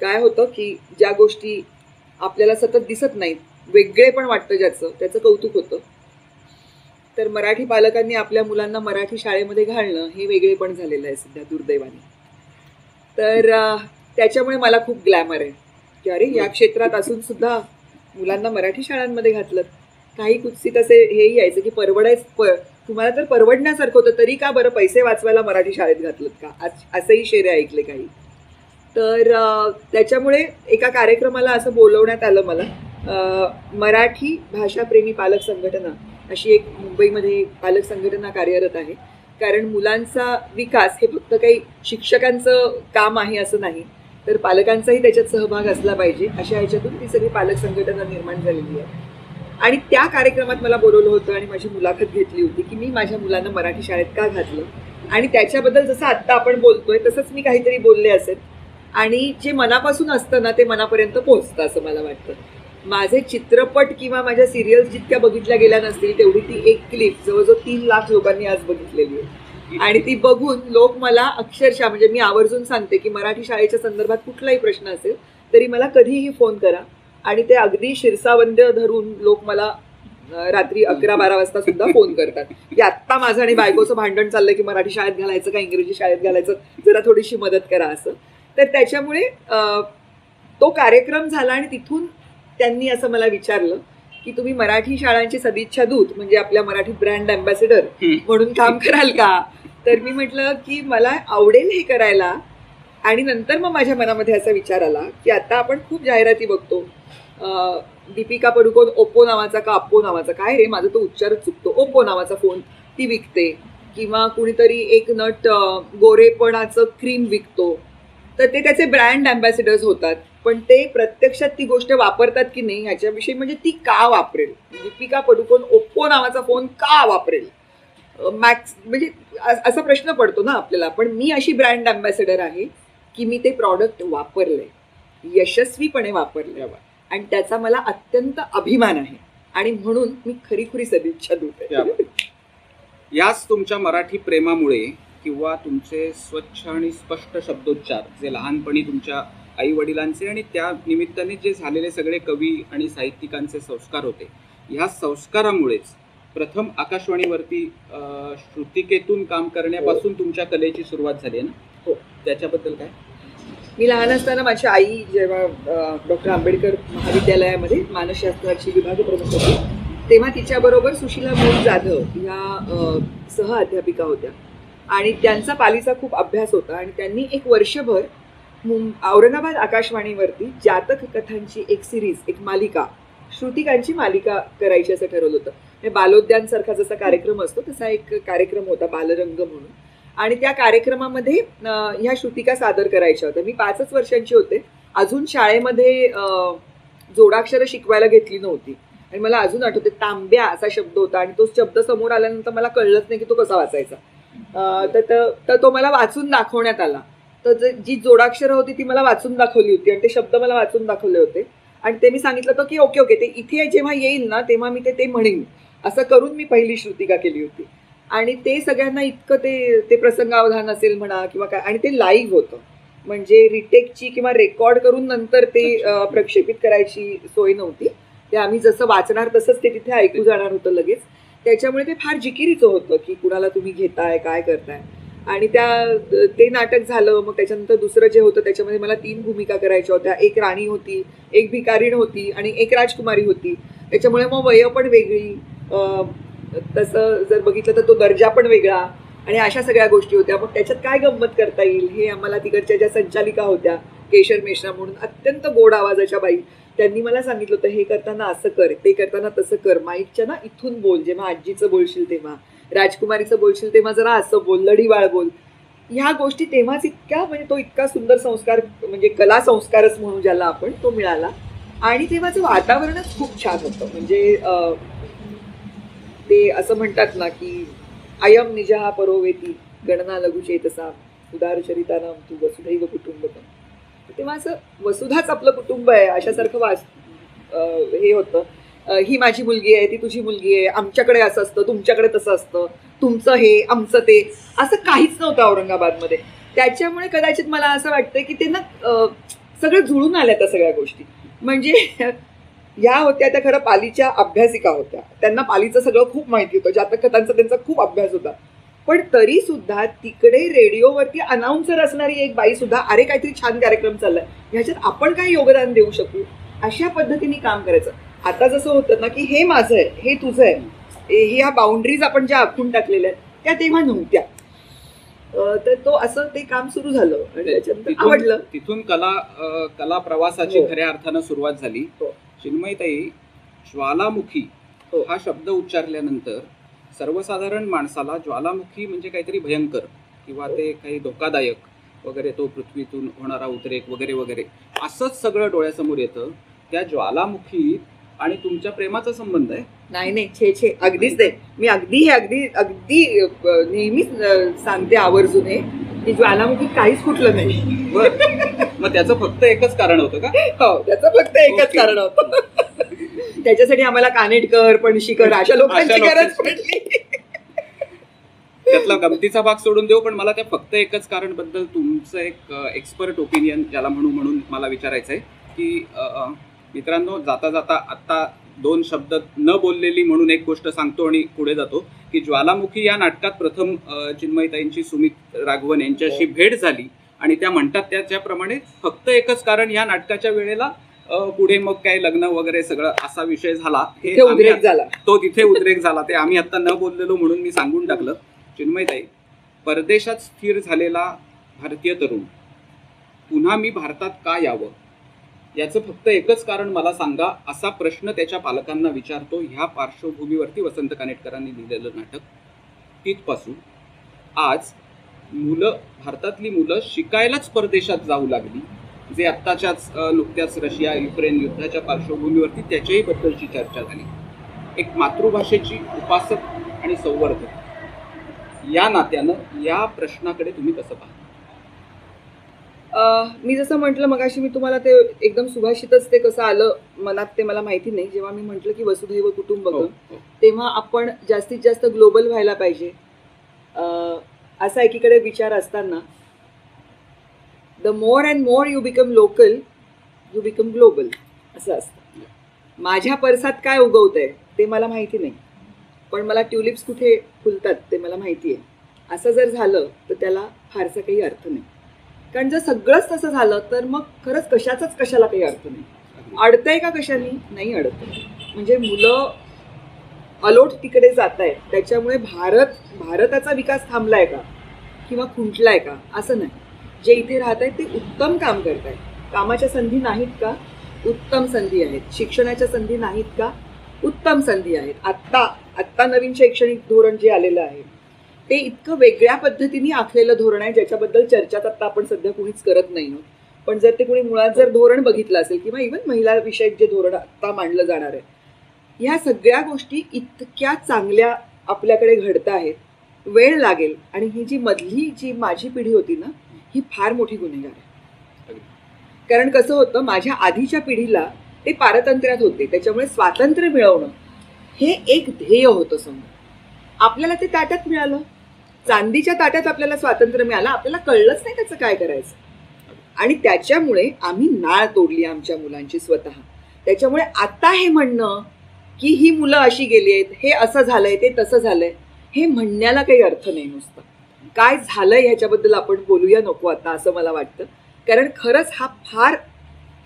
काय होतं की ज्या गोष्टी आपल्याला सतत दिसत नाहीत, वेगळे पण वाटतं त्याचं कौतुक होतं. तर मराठी पालकांनी आपल्या मुलांना मराठी शाळेमध्ये घालणं हे वेगळे पण झालेलं आहे सध्या दुर्दैवाने. तर त्याच्यामुळे मला खूप ग्लॅमर आहे की अरे या क्षेत्रात असून सुद्धा मुलांना मराठी शाळांमध्ये घातलं. काही कुत्सित असे हेही यायचं की तुम्हाला तर परवडण्यासारखं होतं तरी का बरं पैसे वाचवायला मराठी शाळेत घातलं का, असेही शेरे ऐकले काही. तर त्याच्यामुळे एका कार्यक्रमाला असं बोलवण्यात आलं मला. मराठी भाषाप्रेमी पालक संघटना अशी एक मुंबईमध्ये पालक संघटना कार्यरत आहे. कारण मुलांचा विकास हे फक्त काही शिक्षकांचं काम आहे असं नाही, तर पालकांचाही त्याच्यात सहभाग असला पाहिजे. अशा ह्याच्यातून ती सगळी पालक संघटना निर्माण झालेली आहे. आणि त्या कार्यक्रमात मला बोलवलं होतं आणि माझी मुलाखत घेतली होती की मी माझ्या मुलांना मराठी शाळेत का घातलं आणि त्याच्याबद्दल जसं आत्ता आपण बोलतोय तसंच मी काहीतरी बोलले असेल. आणि जे मनापासून असतं ना ते मनापर्यंत पोहोचतं असं मला वाटतं. माझे चित्रपट किंवा माझ्या सिरियल्स जितक्या बघितल्या गेल्या नसतील तेवढी ती एक क्लिप जवळजवळ 3 लाख लोकांनी आज बघितलेली आहे. आणि ती बघून लोक मला अक्षरशः म्हणजे मी आवर्जून सांगते की मराठी शाळेच्या संदर्भात कुठलाही प्रश्न असेल तरी मला कधीही फोन करा. आणि ते अगदी शिरसावंद्य धरून लोक मला रात्री 11-12 वाजता सुद्धा फोन करतात की आत्ता माझं आणि बायकोचं भांडण चाललंय की मराठी शाळेत घालायचं का इंग्रजी शाळेत घालायचं, जरा थोडीशी मदत करा असं. तर त्याच्यामुळे तो कार्यक्रम झाला आणि तिथून त्यांनी असं मला विचारलं की तुम्ही मराठी शाळांचे सदिच्छा दूत म्हणजे आपल्या मराठी ब्रँड अँबॅसेडर म्हणून काम कराल का. तर मी म्हटलं की मला आवडेल हे करायला. आणि नंतर मग माझ्या मनामध्ये असा विचार आला की आता आपण खूप जाहिराती बघतो. दीपिका पडुकोन ओप्पो नावाचा का अप्पो नावाचा, काय रे माझा तो उच्चारच चुकतो, ओप्पो नावाचा फोन ती विकते. किंवा कुणीतरी एक नट गोरेपणाचं क्रीम विकतो. तर ते त्याचे ब्रँड अँबॅसेडर्स होतात. पण ते प्रत्यक्षात ती गोष्ट वापरतात की नाही ह्याच्याविषयी म्हणजे ती का वापरेल, दीपिका पडुकोन ओप्पो नावाचा फोन का वापरेल मॅक्स, म्हणजे असा प्रश्न पडतो ना आपल्याला. पण मी अशी ब्रँड अँबॅसेडर आहे की मी ते प्रॉडक्ट वापरलंय, यशस्वीपणे वापरलंय आणि त्याचा मला अत्यंत अभिमान आहे. आणि म्हणून मी खरी सदिच्छा दूत आहे. याच तुमच्या मराठी प्रेमामुळे किंवा तुमचे स्वच्छ आणि स्पष्ट शब्दोच्चार जे लहानपणी तुमच्या आई वडिलांचे आणि त्या निमित्ताने जे झालेले सगळे कवी आणि साहित्यिकांचे संस्कार होते, ह्या संस्कारामुळेच प्रथम आकाशवाणीवरती श्रुतिकेतून काम करण्यापासून तुमच्या कलेची सुरुवात झाली आहे ना. हो, त्याच्याबद्दल काय. मी लहान असताना माझी आई जेव्हा डॉक्टर आंबेडकर महाविद्यालयामध्ये मानसशास्त्राची विभाग प्रमुख होती तेव्हा तिच्याबरोबर सुशीला मूळ जाधव ह्या सहअध्यापिका होत्या आणि त्यांचा पालीचा खूप अभ्यास होता. आणि त्यांनी एक वर्षभर औरंगाबाद आकाशवाणीवरती जातक कथांची एक सिरीज, एक मालिका, श्रुतिकांची मालिका करायची असं ठरवलं होतं. बालोद्यानसारखा जसा कार्यक्रम असतो तसा एक कार्यक्रम होता बालरंग म्हणून. आणि त्या कार्यक्रमामध्ये ह्या श्रुतिका सादर करायच्या होत्या. मी 5च वर्षांची होते. अजून शाळेमध्ये जोडाक्षरं शिकवायला घेतली नव्हती. आणि मला अजून आठवते तांब्या असा शब्द होता आणि तो शब्द समोर आल्यानंतर मला कळलंच नाही की तो कसा वाचायचा. तर तो मला वाचून दाखवण्यात आला. तर जी जोडाक्षरं होती ती मला वाचून दाखवली होती आणि ते शब्द मला वाचून दाखवले होते. आणि ते मी सांगितलं होतं की ओके ओके, ते इथे जेव्हा येईल ना तेव्हा मी ते म्हणेन, असं करून मी पहिली श्रुतिका केली होती. आणि ते सगळ्यांना इतकं ते प्रसंगावधान असेल म्हणा किंवा काय, आणि ते लाईव्ह होतं, म्हणजे रिटेकची किंवा रेकॉर्ड करून नंतर ते प्रक्षेपित करायची सोय नव्हती. ते आम्ही जसं वाचणार तसंच ते तिथे ऐकू जाणार होतं लगेच. त्याच्यामुळे ते फार जिकिरीचं होतं की कुणाला तुम्ही घेताय, काय करताय. आणि ते नाटक झालं. मग त्याच्यानंतर दुसरं जे होतं त्याच्यामध्ये मला 3 भूमिका करायच्या होत्या. एक राणी होती, एक भिकारीण होती आणि एक राजकुमारी होती. त्याच्यामुळे मग वय पण वेगळी, तसं जर बघितलं तर तो दर्जा पण वेगळा, आणि अशा सगळ्या गोष्टी होत्या. मग त्याच्यात काय गंमत करता येईल हे आम्हाला तिकडच्या ज्या संचालिका होत्या, केशर मेश्राम म्हणून अत्यंत गोड आवाजाच्या बाई, त्यांनी मला सांगितलं होतं हे करताना असं कर, ते करताना तसं कर, माईकच्या ना इथून बोल, जेव्हा आजीचं बोलशील तेव्हा, राजकुमारीचं बोलशील तेव्हा जरा असं बोल, लढीवाळ बोल. ह्या गोष्टी तेव्हाच इतक्या, म्हणजे तो इतका सुंदर संस्कार, म्हणजे कला संस्कारच म्हणून ज्याला आपण, तो मिळाला. आणि तेव्हाचं वातावरणच खूप छान होतं. म्हणजे ते असं म्हणतात ना की अयम निजहा परोवेती गणना लघु चेतसा उदार चरितानाम तू वसुधैव कुटुंबकम. तेव्हा असं वसुधाच आपलं कुटुंब आहे अशासारखं हे होतं. ही माझी मुलगी आहे, ती तुझी मुलगी आहे, आमच्याकडे असं असतं, तुमच्याकडे तसं असतं, तुमचं हे आमचं ते, असं काहीच नव्हतं औरंगाबादमध्ये. त्याच्यामुळे कदाचित मला असं वाटतं की ते ना सगळं जुळून आल्या त्या सगळ्या गोष्टी. म्हणजे या होत्या त्या खरं पालीच्या अभ्यासिका होत्या, त्यांना पालीचं सगळं खूप माहिती होतं, जातककथांचा त्यांचा खूप अभ्यास होता. पण तरी सुद्धा तिकडे रेडिओवरती अनाउन्सर असणारी एक बाई सुद्धा, अरे काहीतरी छान कार्यक्रम चाललाय, ह्याच्यात आपण काय योगदान देऊ शकू, अशा पद्धतीने काम करायचं. आता जसं होतं ना की हे माझं आहे, हे तुझं आहे, ह्या बाउंड्रीज आपण ज्या आखून टाकलेल्या आहेत त्या तेव्हा नव्हत्या. तर तो असं ते काम सुरू झालं आणि त्याच्यानंतर आवडलं. तिथून कला प्रवासाची खऱ्या अर्थानं सुरुवात झाली. चिन्मयताई, ज्वालामुखी हा शब्द उच्चारल्यानंतर सर्वसाधारण माणसाला ज्वालामुखी म्हणजे काहीतरी भयंकर किंवा ते काही धोकादायक वगैरे, तो पृथ्वीतून होणारा उद्रेक वगैरे वगैरे असंच सगळं डोळ्यासमोर येतं. त्या ज्वालामुखी आणि तुमच्या प्रेमाचा संबंध आहे? नाही, छे अगदीच नाही. मी अगदी नेहमीच सांगते आवर्जून की ज्वालामुखी काहीच फुटलं नाही. मग त्याचं फक्त एकच कारण होतं का? हो, त्याचं फक्त एकच कारण होतं. त्याच्यासाठी आम्हाला कानेटकर, पणशीकर अशा लोकांची गरज पडली. त्यातला गमतीचा भाग सोडून देऊ, पण मला त्या फक्त एकच कारण बद्दल तुमचं एक एक्सपर्ट ओपिनियन ज्याला म्हणून मला विचारायचं आहे की मित्रांनो, जाता जाता आत्ता 2 शब्द न बोललेली म्हणून एक गोष्ट सांगतो आणि पुढे जातो की ज्वालामुखी या नाटकात प्रथम चिन्मयताईंची सुमित राघवन यांच्याशी भेट झाली आणि त्या म्हणतात त्याच्याप्रमाणे फक्त एकच कारण, या नाटकाच्या वेळेला पुढे मग काय लग्न वगैरे सगळं असा विषय झाला, तो तिथे उद्रेक झाला. ते आम्ही आता न बोललेलो म्हणून मी सांगून टाकलं. चिन्मयताई, परदेशात स्थिर झालेला भारतीय तरुण पुन्हा मी भारतात का यावं याचं फक्त एकच कारण मला सांगा, असा प्रश्न त्याच्या पालकांना विचारतो. ह्या पार्श्वभूमीवरती वसंत कानेटकरांनी लिहिलेलं नाटक. तिथपासून आज भारतातली मुलं शिकायलाच परदेशात जाऊ लागली, जे आत्ताच्याच नुकत्याच रशिया युक्रेन युद्धाच्या पार्श्वभूमीवरती त्याच्याही बद्दलची चर्चा झाली. एक मातृभाषेची उपासक आणि संवर्धक या नात्यानं या प्रश्नाकडे तुम्ही कसं पाहता? मी जसं म्हटलं मगाशी, मी तुम्हाला ते एकदम सुभाषितच ते कसं आलं मनात ते मला माहिती नाही. जेव्हा मी म्हटलं की वसुधैव कुटुंबकम, तेव्हा आपण जास्तीत जास्त ग्लोबल व्हायला पाहिजे असा एकीकडे विचार असताना, the more and more you become local you become global असं असतं. माझ्या परसात काय उगवतंय ते मला माहिती नाही, पण मला ट्युलिप्स कुठे फुलतात ते मला माहिती आहे. असं जर झालं तर त्याला फारसा काही अर्थ नाही. कारण जर सगळंच तसं झालं तर मग खरंच कशाला काही अर्थ नाही. अडतंय का कशाने? नाही अडत. म्हणजे मुलं अलोट तिकडे जात आहेत, त्याच्यामुळे भारताचा विकास थांबलाय का किंवा खुंटलाय का? असं नाही. जे इथे राहत आहेत ते उत्तम काम करत आहेत. कामाच्या संधी नाहीत का? उत्तम संधी आहेत. शिक्षणाच्या संधी नाहीत का? उत्तम संधी आहेत. आत्ता नवीन शैक्षणिक धोरण जे आलेलं आहे ते इतकं वेगळ्या पद्धतीने आखलेलं धोरण आहे, ज्याच्याबद्दल चर्चाच आत्ता आपण सध्या कुणीच करत नाही. पण जर ते कुणी मुळात जर धोरण बघितलं असेल किंवा इव्हन महिला विषयक जे धोरण आत्ता मांडलं जाणार आहे, ह्या सगळ्या गोष्टी इतक्या चांगल्या आपल्याकडे घडत आहेत. वेळ लागेल. आणि ही जी माझी पिढी होती ना, ही फार मोठी गुन्हेगार आहे. कारण कसं होतं, माझ्या आधीच्या पिढीला ते पारतंत्र्यात होते. त्याच्यामुळे स्वातंत्र्य मिळवणं हे एक ध्येय होतं समोर. आपल्याला ते ताट्यात मिळालं, चांदीच्या ताट्यात आपल्याला स्वातंत्र्य मिळालं. आपल्याला कळलंच नाही त्याचं काय करायचं. आणि त्याच्यामुळे आम्ही नाळ तोडली आमच्या मुलांची स्वतः. त्याच्यामुळे आता हे म्हणणं की ही मुलं अशी गेली आहेत, हे असं झालंय, ते तसं झालंय, हे म्हणण्याला काही अर्थ नाही. नुसतं काय झालंय ह्याच्याबद्दल आपण बोलूया नको आता, असं मला वाटतं. कारण खरंच हा फार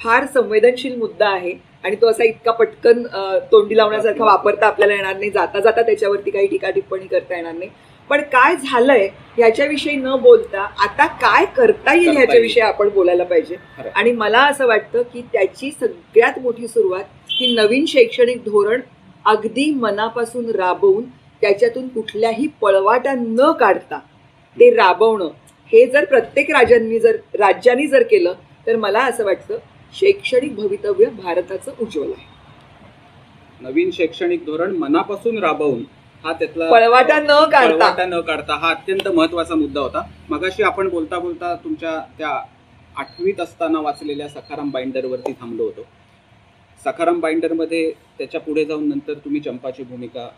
फार संवेदनशील मुद्दा आहे आणि तो असा इतका पटकन तोंडी लावण्यासारखा वापरता आपल्याला येणार नाही. जाता जाता त्याच्यावरती काही टीका टिप्पणी करता येणार नाही. पण काय झालंय ह्याच्याविषयी न बोलता आता काय करता येईल ह्याच्याविषयी आपण बोलायला पाहिजे. आणि मला असं वाटतं की त्याची सगळ्यात मोठी सुरुवात ही नवीन शैक्षणिक धोरण अगदी मनापासून राबवून त्याच्यातून कुठल्याही पळवाटा न काढता ते राबवणं, हे जर प्रत्येक राज्यांनी जर केलं तर मला असं वाटतं शैक्षणिक भवितव्य भारताचं उज्ज्वल आहे. नवीन शैक्षणिक धोरण मनापासून राबवून हा त्यातला पळवाटा न काढता हा अत्यंत महत्वाचा मुद्दा होता. मगाशी आपण बोलता बोलता तुमच्या त्या 8वीत असताना वाचलेल्या सखाराम बाइंडरवरती थांबलो होतो. सखाराम बाइंडरमध्ये त्याच्या पुढे जाऊन नंतर तुम्ही चंपाची भूमिका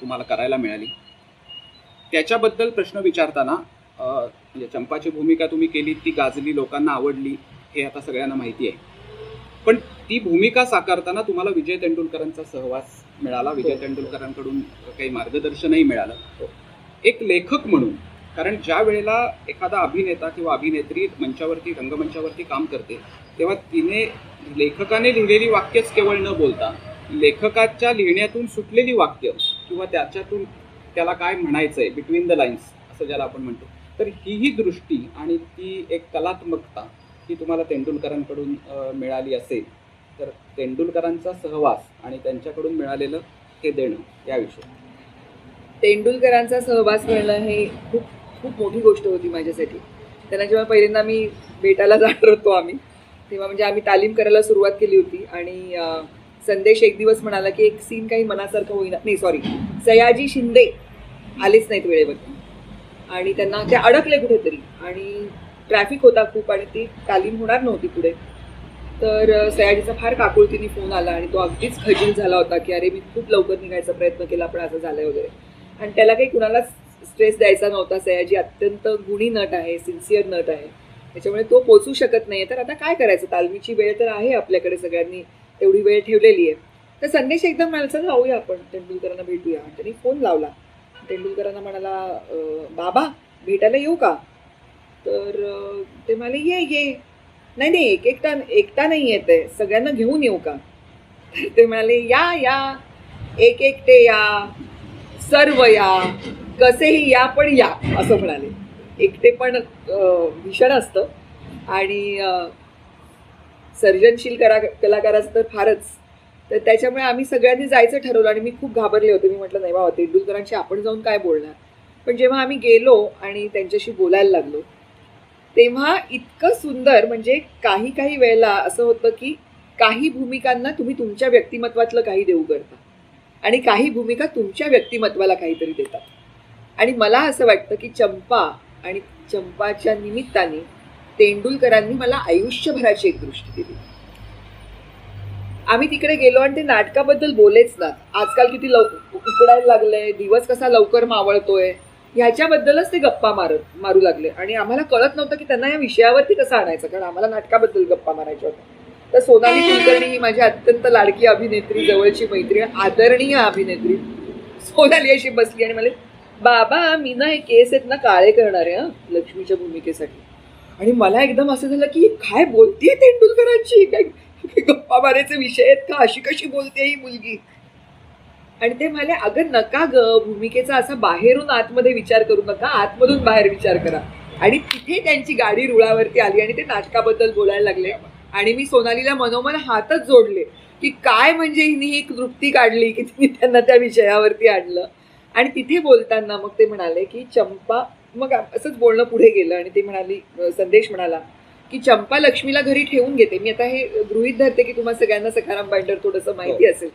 तुम्हाला करायला मिळाली. त्याच्याबद्दल प्रश्न विचारताना म्हणजे चंपाची भूमिका तुम्ही केली, ती गाजली, लोकांना आवडली, हे आता सगळ्यांना माहिती आहे. पण ती भूमिका साकारताना तुम्हाला विजय तेंडुलकरांचा सहवास मिळाला, विजय तेंडुलकरांकडून काही मार्गदर्शनही मिळालं. एक लेखक म्हणून, कारण ज्या वेळेला एखादा अभिनेता किंवा अभिनेत्री मंचावरती, रंगमंचावरती काम करते तेव्हा तिने लेखकाने लिहिलेली वाक्यच केवळ न बोलता लेखकाच्या लिहिण्यातून सुटलेली वाक्य किंवा त्याच्यातून त्याला काय म्हणायचं आहे, बिटवीन द लाईन्स असं ज्याला आपण म्हणतो, तर ही दृष्टी आणि ती एक कलात्मकता ही तुम्हाला तेंडुलकरांकडून मिळाली असेल तर तेंडुलकरांचा सहवास आणि त्यांच्याकडून मिळालेलं हे देणं याविषयी. तेंडुलकरांचा सहवास मिळणं हे खूप खूप मोठी गोष्ट होती माझ्यासाठी. त्यांना जेव्हा पहिल्यांदा मी भेटायला जाणार होतो आम्ही, तेव्हा म्हणजे आम्ही तालीम करायला सुरुवात केली होती आणि संदेश एक दिवस म्हणाला की एक सीन काही मनासारखं होईना, नाही सॉरी, सयाजी शिंदे आलेच नाहीत वेळेवरती आणि त्यांना ते अडकले कुठेतरी आणि ट्रॅफिक होता खूप आणि ती तालीम होणार नव्हती पुढे. तर सयाजीचा फार काकुळतीने फोन आला आणि तो अगदीच खजील झाला होता की अरे मी खूप लवकर निघायचा प्रयत्न केला पण असं झालंय वगैरे. आणि त्याला काही कुणालाच स्ट्रेस द्यायचा नव्हता. सयाजी अत्यंत गुणी नट आहे, सिन्सिअर नट आहे, त्याच्यामुळे तो पोचू शकत नाही. तर आता काय करायचं, तालमीची वेळ तर आहे आपल्याकडे, सगळ्यांनी तेवढी वेळ ठेवलेली आहे. तर संदेश एकदम म्हणाला चला जाऊया आपण तेंडुलकरांना भेटूया. त्यांनी फोन लावला, तेंडुलकरांना म्हणाला बाबा भेटायला येऊ का? तर ते म्हणाले ये. नाही एकटा नाही येत आहे, सगळ्यांना घेऊन येऊ का? तर ते म्हणाले या एक एकटे या, सर्व या, कसेही या पण या, असं म्हणाले. एकटे पण भीषण असतं आणि सर्जनशील कलाकाराचं तर फारच. तर त्याच्यामुळे आम्ही सगळ्यांनी जायचं ठरवलं आणि मी खूप घाबरले होते. मी म्हटलं नाही बाबा तेंडुलकरांशी आपण जाऊन काय बोलणार. पण जेव्हा आम्ही गेलो आणि त्यांच्याशी बोलायला लागलो तेव्हा इतकं सुंदर, म्हणजे काही वेळेला असं होतं की काही भूमिकांना तुम्ही तुमच्या व्यक्तिमत्वातलं काही देऊ करता आणि काही भूमिका तुमच्या व्यक्तिमत्वाला काहीतरी देतात. आणि मला असं वाटतं की चंपा आणि चंपाच्या निमित्ताने तेंडुलकरांनी मला आयुष्यभराची एक दृष्टी दिली. आम्ही तिकडे गेलो आणि ते नाटकाबद्दल बोलेच ना. आजकाल किती उकडायला लागलंय, दिवस कसा लवकर मावळतोय, ह्याच्याबद्दलच ते गप्पा मारू लागले. आणि आम्हाला कळत नव्हतं की त्यांना या विषयावरती कसं आणायचं, कारण आम्हाला नाटकाबद्दल गप्पा मारायच्या होत्या. तर सोनाली कुलकर्णी ही माझी अत्यंत लाडकी अभिनेत्री, जवळची मैत्रीण, आदरणीय अभिनेत्री सोनाली अशी बसली आणि मला बाबा मी ना हे केस आहेत ना काळे करणार आहे लक्ष्मीच्या भूमिकेसाठी. आणि मला एकदम असं झालं की काय बोलतेय तेंडुलकरांची, काय गप्पा मारायचे विषय आहेत का, अशी कशी बोलते ही मुलगी. आणि ते म्हणाले अगं नका ग, भूमिकेचा असा बाहेरून आतमध्ये विचार करू नका, आतमधून बाहेर विचार करा. आणि तिथे त्यांची गाडी रुळावरती आली आणि ते नाटकाबद्दल बोलायला लागले. आणि मी सोनालीला मनोमन हातच जोडले की काय म्हणजे हिने एक वृत्ती काढली की तिने त्यांना त्या विषयावरती आणलं. आणि तिथे बोलताना मग ते म्हणाले की चंपा, मग असंच बोलणं पुढे गेलं आणि ते म्हणाली, संदेश म्हणाला की चंपा लक्ष्मीला घरी ठेवून घेते. मी आता हे गृहीत धरते की तुम्हाला सगळ्यांना सखाराम बाइंडर थोडंसं माहिती असेल.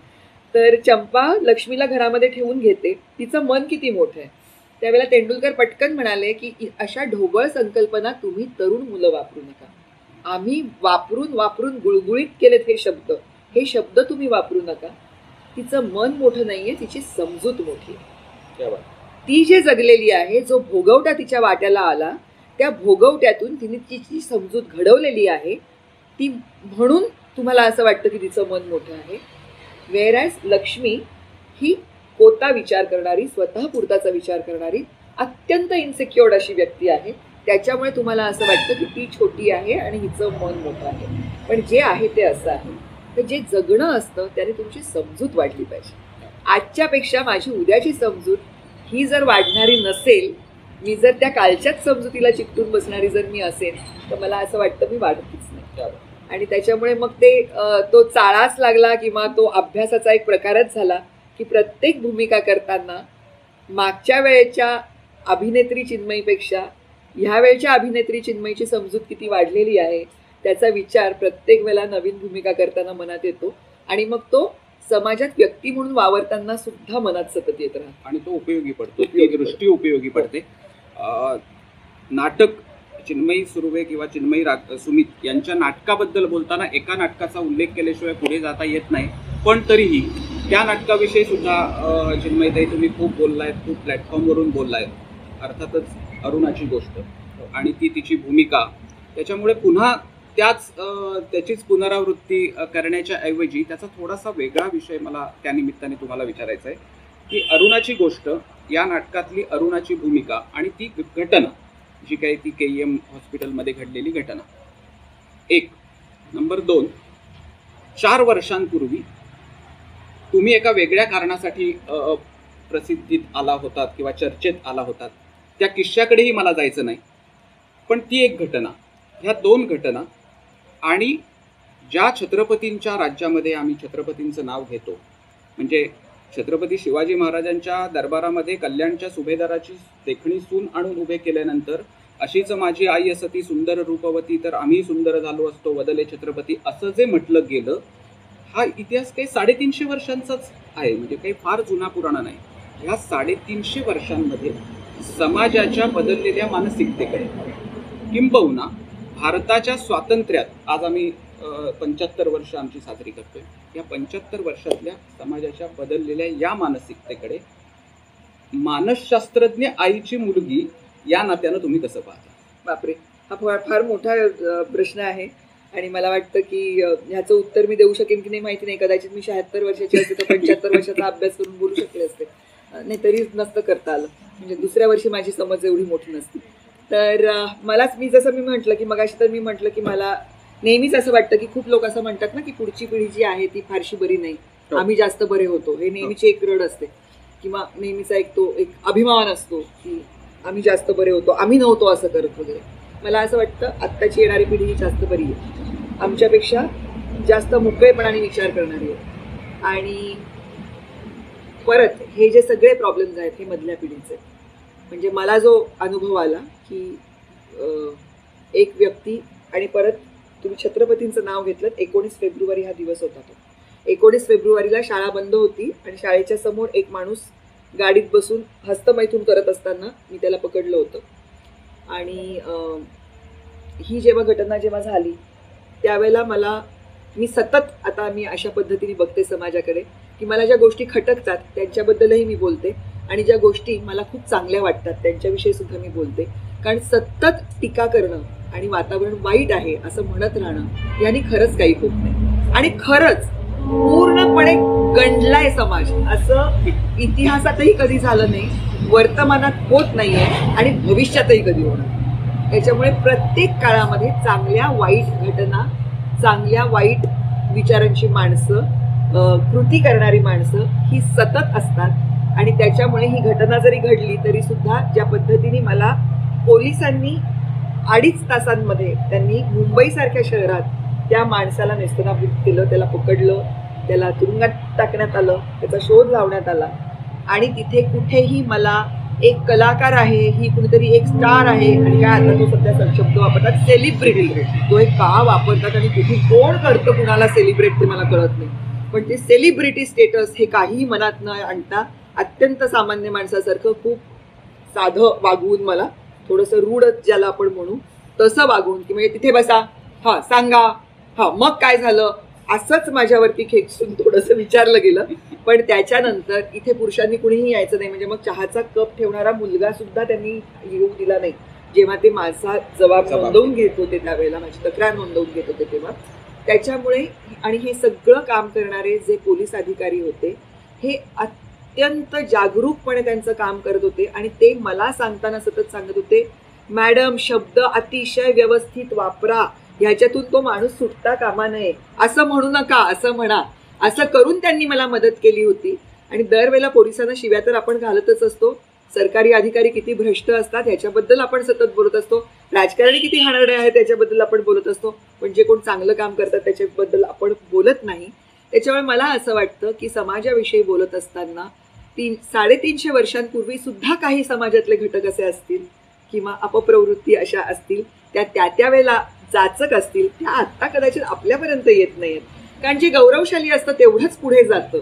तर चंपा लक्ष्मीला घरामध्ये ठेवून घेते, तिचं मन किती मोठं आहे. त्यावेळेला तेंडुलकर पटकन म्हणाले की अशा ढोबळ संकल्पना तुम्ही तरुण मुलं वापरू नका. आम्ही वापरून गुळगुळीत केलेत हे शब्द हे शब्द तुम्ही वापरू नका. तिचं मन मोठं नाहीये, तिची समजूत मोठी आहे. क्या बात. ती जे जगलेली आहे, जो भोगवटा तिच्या वाट्याला आला, त्या भोगवट्यातून तिने तिची समजूत घडवलेली आहे. ती म्हणून तुम्हाला असं वाटतं की तिचं मन मोठं आहे. वेअरॅज लक्ष्मी ही कोता विचार करणारी, स्वतः पुरताचा विचार करणारी, अत्यंत इन्सिक्युअर्ड अशी व्यक्ती आहे. त्याच्यामुळे तुम्हाला असं वाटतं की ती छोटी आहे आणि हिचं मन मोठं आहे. पण जे आहे ते असं आहे. तर जे जगणं असतं त्याने तुमची समजूत वाढली पाहिजे. आजच्यापेक्षा माझी उद्याची समजूत ही जर वाढणारी नसेल, मी जर त्या कालच्याच समजुतीला चिकटून बसणारी जर मी असेल, तर मला असं वाटतं मी वाढतच नाही. आणि त्याच्यामुळे मग ते तो चाळाच लागला किंवा तो अभ्यासाचा एक प्रकारच झाला की प्रत्येक भूमिका करताना मागच्या वेळेच्या अभिनेत्री चिन्मयीपेक्षा ह्या वेळच्या अभिनेत्री चिन्मयीची समजूत किती वाढलेली आहे त्याचा विचार प्रत्येक वेळेला नवीन भूमिका करताना मनात येतो. आणि मग तो समाजात व्यक्ती म्हणून वावरताना सुद्धा मनात सतत येत राहतो आणि तो उपयोगी पडतो. ती दृष्टी उपयोगी पडते. नाटक चिन्मयी सुर्वे किंवा चिन्मयी सुमित यांच्या नाटकाबद्दल बोलताना एका नाटकाचा उल्लेख केल्याशिवाय पुढे जाता येत नाही. पण तरीही त्या नाटकाविषयी सुद्धा चिन्मयीताई तुम्ही खूप बोललायत, खूप प्लॅटफॉर्मवरून बोललायत. अर्थातच अरुणाची गोष्ट आणि ती तिची भूमिका. त्याच्यामुळे पुन्हा त्याचीच पुनरावृत्ती करण्याच्या ऐवजी त्याचा थोडासा वेगळा विषय मला त्यानिमित्ताने तुम्हाला विचारायचा आहे की अरुणाची गोष्ट या नाटकातली अरुणाची भूमिका आणि ती घटना जी काही ती KEM हॉस्पिटलमध्ये घडलेली घटना. एक. नंबर 2, 4 वर्षांपूर्वी तुम्ही एका वेगळ्या कारणासाठी प्रसिद्धीत आला होतात किंवा चर्चेत आला होतात. त्या किस्स्याकडेही मला जायचं नाही. पण ती एक घटना, ह्या 2 घटना आणि ज्या छत्रपतींच्या राज्यामध्ये आम्ही छत्रपतींचं नाव घेतो, म्हणजे छत्रपती शिवाजी महाराजांच्या दरबारामध्ये कल्याणच्या सुभेदाराची देखणी सून आणून उभे केल्यानंतर अशीच माझी आई असती सुंदर रूपवती तर आम्ही सुंदर झालो असतो वदले छत्रपती असं जे म्हटलं गेलं, हा इतिहास काही 350 वर्षांचाच आहे. म्हणजे काही फार जुना पुराणा नाही. ह्या 350 वर्षांमध्ये समाजाच्या बदललेल्या मानसिकतेकडे किंबहुना भारताच्या स्वातंत्र्यात आज आम्ही 75 वर्ष आमची साजरी करतोय. या 75 वर्षातल्या समाजाच्या बदललेल्या या मानसिकतेकडे मानसशास्त्रज्ञ आईची मुलगी या नात्यानं तुम्ही कसं पाहता? बापरे, हा फार मोठा प्रश्न आहे. आणि मला वाटतं की ह्याचं उत्तर मी देऊ शकेन की नाही माहिती नाही. कदाचित मी 76 वर्षाची असते तर 75 वर्षाचा अभ्यास करून बोलू शकले असते. नाही तरी नसतं करता आलं. म्हणजे दुसऱ्या वर्षी माझी समज एवढी मोठी नसती. तर मी जसं मी म्हटलं की मगाशी तर मी म्हटलं की मला नेहमीच असं वाटतं की खूप लोक असं म्हणतात ना की पुढची पिढी जी आहे ती फारशी बरी नाही, आम्ही जास्त बरे होतो. हे नेहमीची एक रड असते किंवा नेहमीचा एक अभिमान असतो की आम्ही जास्त बरे होतो, आम्ही नव्हतो असं करत वगैरे. मला असं वाटतं आत्ताची येणारी पिढी ही जास्त बरी आहे, आमच्यापेक्षा जास्त मोकळेपणाने विचार करणारी आहे. आणि परत हे जे सगळे प्रॉब्लेम्स आहेत हे मधल्या पिढीचे. म्हणजे मला जो अनुभव आला की एक व्यक्ती, आणि परत तुम्ही छत्रपतींचं नाव घेतलं, 19 फेब्रुवारी हा दिवस होता. तो 19 फेब्रुवारीला शाळा बंद होती आणि शाळेच्या समोर एक माणूस गाडीत बसून हस्तमैथून करत असताना मी त्याला पकडलं होतं. आणि ही घटना जेव्हा झाली त्यावेळेला मी सतत आता मी अशा पद्धतीने बघते समाजाकडे की मला ज्या गोष्टी खटकतात त्यांच्याबद्दलही मी बोलते आणि ज्या गोष्टी मला खूप चांगल्या वाटतात त्यांच्याविषयी सुद्धा मी बोलते. कारण सतत टीका करणं आणि वातावरण वाईट आहे असं म्हणत राहणं यांनी खरंच काही होत नाही. आणि खरंच पूर्णपणे गंडलाय समाज असं इतिहासातही कधी झालं नाही, वर्तमानात होत नाहीये आणि भविष्यातही कधी होणार. त्याच्यामुळे प्रत्येक काळामध्ये चांगल्या वाईट घटना, चांगल्या वाईट विचारांची माणसं, कृती करणारी माणसं ही सतत असतात. आणि त्याच्यामुळे ही घटना जरी घडली तरी सुद्धा ज्या पद्धतीने मला पोलिसांनी 2.5 तासांमध्ये त्यांनी मुंबईसारख्या शहरात त्या माणसाला नेस्तनाबूत केलं, त्याला पकडलं, त्याला तुरुंगात टाकण्यात आलं, त्याचा शोध लावण्यात आला. आणि तिथे कुठेही मला एक कलाकार आहे, ही कुणीतरी एक स्टार आहे, आणि काय आता तो सध्या शब्द वापरतात सेलिब्रिटी, तो एक का वापरतात आणि कुठे कोण करतं कुणाला सेलिब्रेट ते मला कळत नाही. पण ते सेलिब्रिटी स्टेटस हे काहीही मनात न आणता अत्यंत सामान्य माणसासारखं खूप साधं वागवून, मला थोडंसं रूढ ज्याला आपण म्हणू तसं वागवून, की म्हणजे तिथे बसा, हां सांगा, हां मग काय झालं, असंच माझ्यावरती खेचून थोडंसं विचारलं गेलं. पण त्याच्यानंतर इथे पुरुषांनी कुणीही यायचं नाही. म्हणजे मग चहाचा कप ठेवणारा मुलगा सुद्धा त्यांनी येऊ दिला नाही. जेव्हा ते माझा जबाब नोंदवून घेत होते त्यावेळेला, माझी तक्रार नोंदवून घेत होते तेव्हा. त्याच्यामुळे आणि हे सगळं काम करणारे जे पोलीस अधिकारी होते हे अत्यंत जागरूकपणे त्यांचं काम करत होते. आणि ते मला सांगताना सतत सांगत होते, मॅडम शब्द अतिशय व्यवस्थित वापरा, ह्याच्यातून तो माणूस सुटता कामा नये, असं म्हणू नका, असं म्हणा. असं करून त्यांनी मला मदत केली होती. आणि दरवेळेला पोलिसांना शिव्या तर आपण घालतच असतो. सरकारी अधिकारी किती भ्रष्ट असतात ह्याच्याबद्दल आपण सतत बोलत असतो. राजकारणी किती हाणारडे आहेत त्याच्याबद्दल आपण बोलत असतो. पण जे कोण चांगलं काम करतात त्याच्याबद्दल आपण बोलत नाही. त्याच्यामुळे मला असं वाटतं की समाजाविषयी बोलत असताना 350 वर्षांपूर्वी सुद्धा काही समाजातले घटक असे असतील किंवा अपप्रवृत्ती अशा असतील, त्या वेळेला जाचक असतील, त्या आत्ता कदाचित आपल्यापर्यंत येत नाहीत. कारण जे गौरवशाली असतं तेवढंच पुढे जातं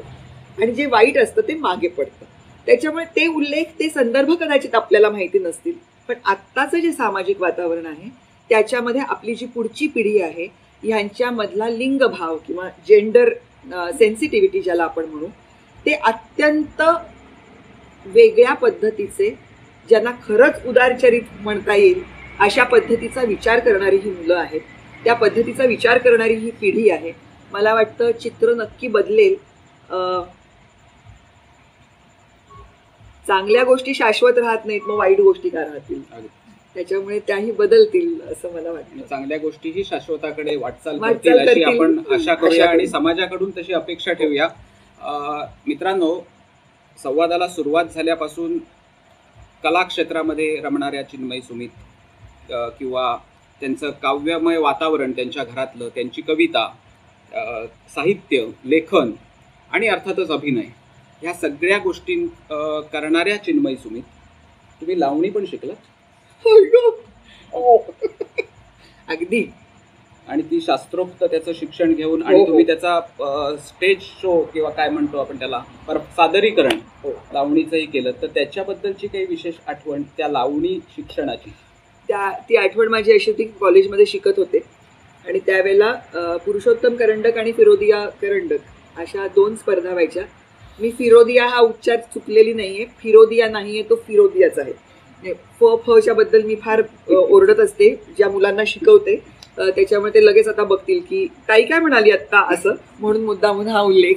आणि जे वाईट असतं ते मागे पडतं. त्याच्यामुळे ते उल्लेख, ते संदर्भ कदाचित आपल्याला माहिती नसतील. पण आत्ताचं जे सामाजिक वातावरण आहे त्याच्यामध्ये आपली जी पुढची पिढी आहे ह्यांच्यामधला लिंगभाव किंवा जेंडर सेन्सिटिव्हिटी ज्याला आपण म्हणू, ते अत्यंत वेगळ्या पद्धतीचे, ज्यांना खरंच उदारचरित म्हणता येईल अशा पद्धतीचा विचार करणारी ही मुलं आहेत. त्या पद्धतीचा विचार करणारी ही पिढी आहे. मला वाटतं चित्र नक्की बदलेल. चांगल्या गोष्टी शाश्वत राहत नाहीत, मग वाईट गोष्टी का राहतील? त्याच्यामुळे त्याही बदलतील असं मला वाटतं. चांगल्या गोष्टीही शाश्वताकडे वाटचाल करतील अशी आपण आशा करूया आणि समाजाकडून तशी अपेक्षा ठेवूया. मित्रांनो, संवादाला सुरुवात झाल्यापासून कला क्षेत्रामध्ये रमणाऱ्या चिन्मय सुमित किंवा त्यांचं काव्यमय वातावरण त्यांच्या घरातलं, त्यांची कविता, साहित्य, लेखन आणि अर्थातच अभिनय, ह्या सगळ्या गोष्टी करणाऱ्या चिन्मय सुमित, तुम्ही लावणी पण शिकलात? अगदी. आणि ती शास्त्रोक्त त्याचं शिक्षण घेऊन आणि तुम्ही त्याचा स्टेज शो किंवा काय म्हणतो आपण त्याला सादरीकरण लावणीचंही केलं, तर त्याच्याबद्दलची काही विशेष आठवण त्या लावणी शिक्षणाची? ती आठवण माझी अशी होती की कॉलेजमध्ये शिकत होते आणि त्यावेळेला पुरुषोत्तम करंडक आणि फिरोदिया करंडक अशा 2 स्पर्धा व्हायच्या. मी फिरोदिया हा उच्चार चुकलेली नाहीये, फिरोदिया नाहीये, तो फिरोदियाच आहे. च्या बद्दल मी फार ओरडत असते ज्या मुलांना शिकवते. त्याच्यामुळे ते लगेच आता बघतील की ताई काय म्हणाली आत्ता, असं म्हणून मुद्दामून हा उल्लेख.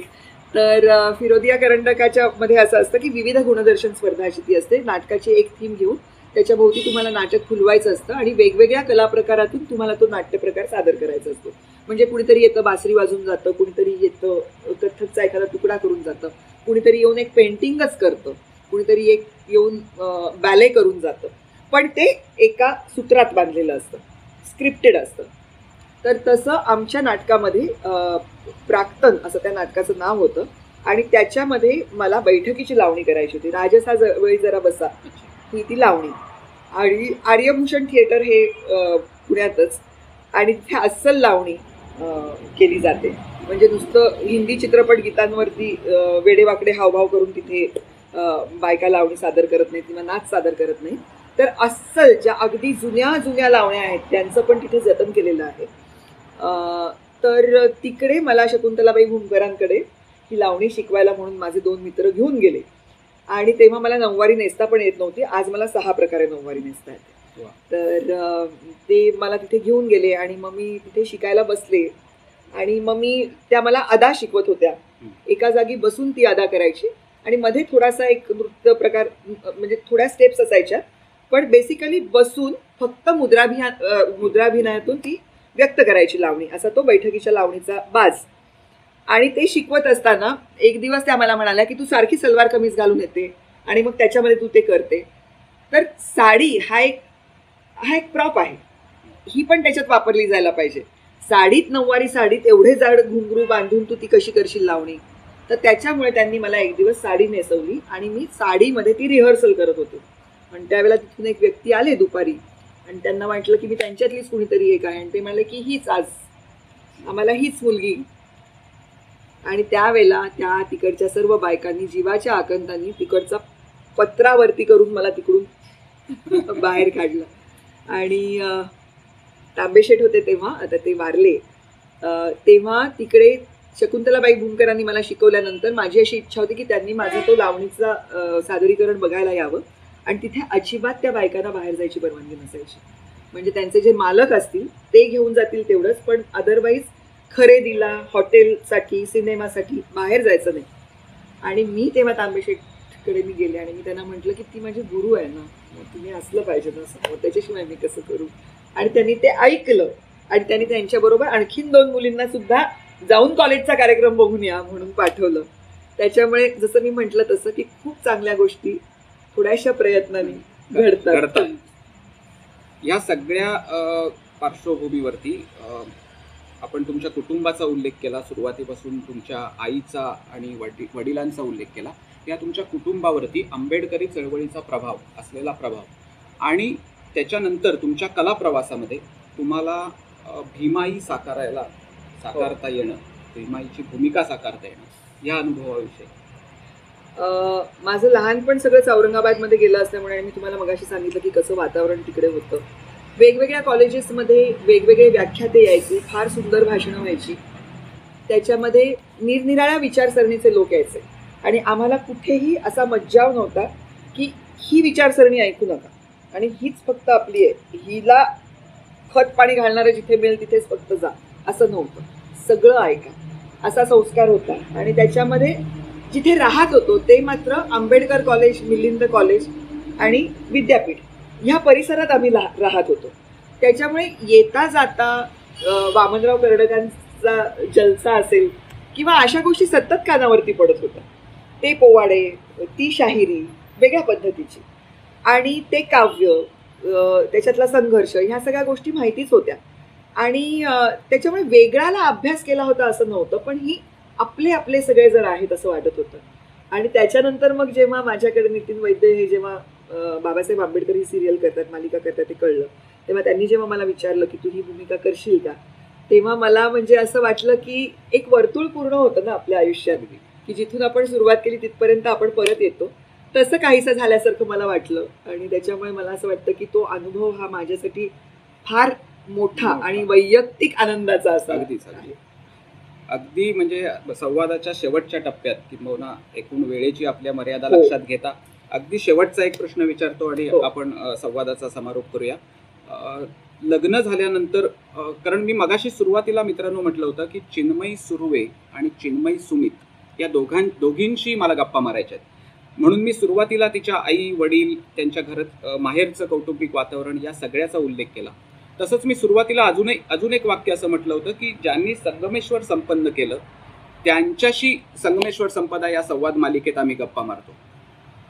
तर फिरोदिया करंडकाच्या मध्ये असं असतं की विविध गुणदर्शन स्पर्धा अशी ती असते. नाटकाची एक थीम घेऊन त्याच्याभोवती तुम्हाला नाटक फुलवायचं असतं आणि वेगवेगळ्या कलाप्रकारातून तुम्हाला तो नाट्यप्रकार सादर करायचा असतो. म्हणजे कुणीतरी येतं बासरी वाजून जातं, कुणीतरी येतं कथ्थकचा एखादा तुकडा करून जातं, कुणीतरी येऊन एक पेंटिंगच करतं, कुणीतरी एक येऊन बॅले करून जातं. पण ते एका सूत्रात बांधलेलं असतं, स्क्रिप्टेड असतं. तर तसं आमच्या नाटकामध्ये प्राक्तन असं त्या नाटकाचं नाव होतं आणि त्याच्यामध्ये मला बैठकीची लावणी करायची होती. राजसा वेळी जरा बसा ही ती लावणी. आणि आर्यभूषण थिएटर हे पुण्यातच, आणि तिथे अस्सल लावणी केली जाते. म्हणजे नुसतं हिंदी चित्रपट गीतांवरती वेडेवाकडे हावभाव करून तिथे बायका लावणी सादर करत नाहीत किंवा नाच सादर करत नाहीत. तर अस्सल ज्या अगदी जुन्या जुन्या लावण्या आहेत त्यांचं पण तिथे जतन केलेलं आहे. तर तिकडे मला शकुंतलाबाई भूमकरांकडे ही लावणी शिकवायला म्हणून माझे 2 मित्र घेऊन गेले. आणि तेव्हा मला नऊवारी नेसता पण येत नव्हती. आज मला 6 प्रकारे नऊवारी नेसता येते. तर ते मला तिथे घेऊन गेले आणि मग मी तिथे शिकायला बसले. आणि मग मी त्या मला अदा शिकवत होत्या. एका जागी बसून ती अदा करायची आणि मध्ये थोडासा एक नृत्य प्रकार, म्हणजे थोड्या स्टेप्स असायच्या, पण बेसिकली बसून फक्त मुद्राभिनयातून ती व्यक्त करायची लावणी. असा तो बैठकीच्या लावणीचा बाज. आणि ते शिकवत असताना एक दिवस त्या मला म्हणाल्या की तू सारखी सलवार कमीज घालून येते आणि मग त्याच्यामध्ये तू ते करते. तर साडी हा एक प्रॉप आहे, ही पण त्याच्यात वापरली जायला पाहिजे. साडीत, नऊवारी साडीत एवढे जाड घुंगरू बांधून तू ती कशी करशील लावणी? तर त्याच्यामुळे त्यांनी मला एक दिवस साडी नेसवली आणि मी साडीमध्ये ती रिहर्सल करत होते. पण त्यावेळेला तिथून एक व्यक्ती आले दुपारी आणि त्यांना वाटलं की मी त्यांच्यातलीच कुणीतरी एक आहे आणि ते म्हणाले की हीच, आज आम्हाला हीच मुलगी. आणि त्यावेळेला त्या तिकडच्या सर्व बायकांनी जीवाच्या आकंतांनी तिकडचा पत्रावरती करून मला तिकडून बाहेर काढलं. आणि तांबेशेठ होते तेव्हा, आता ते वारले. तेव्हा तिकडे शकुंतलाबाई भूमकरांनी मला शिकवल्यानंतर माझी अशी इच्छा होती की त्यांनी माझा तो लावणीचा सादरीकरण बघायला यावं. आणि तिथे अजिबात त्या बायकांना बाहेर जायची परवानगी नसायची. म्हणजे त्यांचे जे मालक असतील ते घेऊन जातील तेवढंच, पण अदरवाईज खरेदीला, हॉटेलसाठी, सिनेमासाठी बाहेर जायचं नाही. आणि मी तेव्हा तांबेशेठकडे मी गेले आणि मी त्यांना म्हटलं की ती माझी गुरु आहे ना, मग तुम्ही असलं पाहिजे ना समोर, त्याच्याशिवाय मी कसं करू. आणि त्यांनी ते ऐकलं आणि त्यांनी त्यांच्याबरोबर आणखीन 2 मुलींना सुद्धा जाऊन कॉलेजचा कार्यक्रम बघून या म्हणून पाठवलं. त्याच्यामुळे जसं मी म्हटलं तसं की खूप चांगल्या गोष्टी थोड्याशा प्रयत्नांनी घडतात. या सगळ्या पार्श्वभूमीवरती आपण तुमच्या कुटुंबाचा उल्लेख केला, सुरुवातीपासून तुमच्या आईचा आणि वडिलांचा उल्लेख केला. या तुमच्या कुटुंबावरती आंबेडकरी चळवळीचा प्रभाव असलेला प्रभाव आणि त्याच्यानंतर तुमच्या कला प्रवासामध्ये तुम्हाला भीमाई साकारता येणं, भीमाईची भूमिका साकारता येणं, या अनुभवाविषयी. माझं लहानपण सगळंच औरंगाबादमध्ये गेलं असल्यामुळे मी तुम्हाला मगाशी सांगितलं की कसं वातावरण तिकडे होतं. वेगवेगळ्या कॉलेजेसमध्ये वेगवेगळे व्याख्याते यायचे, फार सुंदर भाषणं व्हायची. त्याच्यामध्ये निरनिराळ्या विचारसरणीचे लोक यायचे आणि आम्हाला कुठेही असा मज्जाव नव्हता की ही विचारसरणी ऐकू नका आणि हीच फक्त आपली आहे, हिला खत पाणी घालणारं जिथे मिळेल तिथेच फक्त जा, असं नव्हतं. सगळं ऐका असा संस्कार होता. आणि त्याच्यामध्ये जिथे राहत होतो ते मात्र आंबेडकर कॉलेज, मिलिंद कॉलेज आणि विद्यापीठ ह्या परिसरात आम्ही राहत होतो. त्याच्यामुळे येता जाता वामनराव कर्डकांचा जलसा असेल किंवा अशा गोष्टी सतत कानावरती पडत होत्या. ते पोवाडे, ती शाहिरी वेगळ्या पद्धतीची आणि ते काव्य, त्याच्यातला संघर्ष, ह्या सगळ्या गोष्टी माहितीच होत्या. आणि त्याच्यामुळे वेगळाला अभ्यास केला होता असं नव्हतं, पण ही आपले सगळे जण आहेत असं वाटत होतं. आणि त्याच्यानंतर मग जेव्हा माझ्याकडे नितीन वैद्य हे जेव्हा बाबासाहेब आंबेडकर ही सिरियल करतात, मालिका करतात, ते कळलं, तेव्हा त्यांनी जेव्हा मला विचारलं की तू ही भूमिका करशील का, तेव्हा मला म्हणजे असं वाटलं की एक वर्तुळ पूर्ण होतं ना आपल्या आयुष्यात, की जिथून आपण सुरुवात केली तिथपर्यंत आपण परत येतो, तसं काहीसं झाल्यासारखं मला वाटलं. आणि त्याच्यामुळे मला असं वाटतं की तो अनुभव हा माझ्यासाठी फार मोठा आणि वैयक्तिक आनंदाचा असा. अगदी म्हणजे संवादाच्या शेवटच्या टप्प्यात किंवा एकूण वेळेची आपल्या मर्यादा लक्षात घेता अगदी शेवटचा एक प्रश्न विचारतो आणि आपण संवादाचा समारोप करूया. लग्न झाल्यानंतर, कारण मी मगाशी सुरुवातीला मित्रांनो म्हटलं होतं की चिन्मयी सुर्वे आणि चिन्मयी सुमित या दोघींशी मला गप्पा मारायच्या आहेत, म्हणून मी सुरुवातीला तिच्या आई वडील, त्यांच्या घरात माहेरचं कौटुंबिक वातावरण, या सगळ्याचा उल्लेख केला. तसंच मी सुरुवातीला अजून एक वाक्य असं म्हटलं होतं की ज्यांनी संगमेश्वर संपन्न केलं त्यांच्याशी संगमेश्वर संपदा या संवाद मालिकेत आम्ही गप्पा मारतो.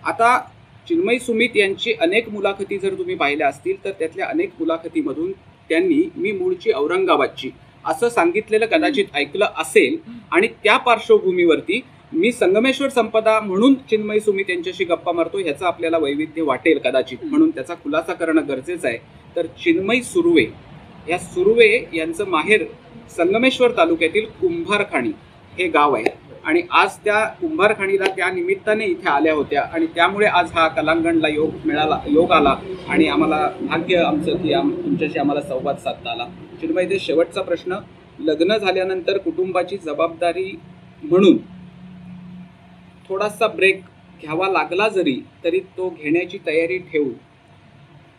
आता चिन्मयी सुमित यांची अनेक मुलाखती जर तुम्ही पाहिल्या असतील तर त्यातल्या अनेक मुलाखतीमधून त्यांनी मी मूळची औरंगाबादची असं सांगितलेलं कदाचित ऐकलं असेल. आणि त्या पार्श्वभूमीवरती मी संगमेश्वर संपदा म्हणून चिन्मयी सुमित यांच्याशी गप्पा मारतो ह्याचं आपल्याला वैविध्य वाटेल कदाचित, म्हणून त्याचा खुलासा करणं गरजेचं आहे. तर चिन्मयी सुर्वे, या सुर्वे यांचं माहेर संगमेश्वर तालुक्यातील कुंभारखाणी हे गाव आहे आणि आज त्या कुंभारखाणीला त्या निमित्ताने इथे आल्या होत्या आणि त्यामुळे आज हा कलांगणला योग आला आणि आम्हाला भाग्य आमचं की तुमच्याशी आम्हाला संवाद साधता आला. चिन्मयी, ते शेवटचा प्रश्न, लग्न झाल्यानंतर कुटुंबाची जबाबदारी म्हणून थोडासा ब्रेक घ्यावा लागला जरी तरी तो घेण्याची तयारी ठेवून,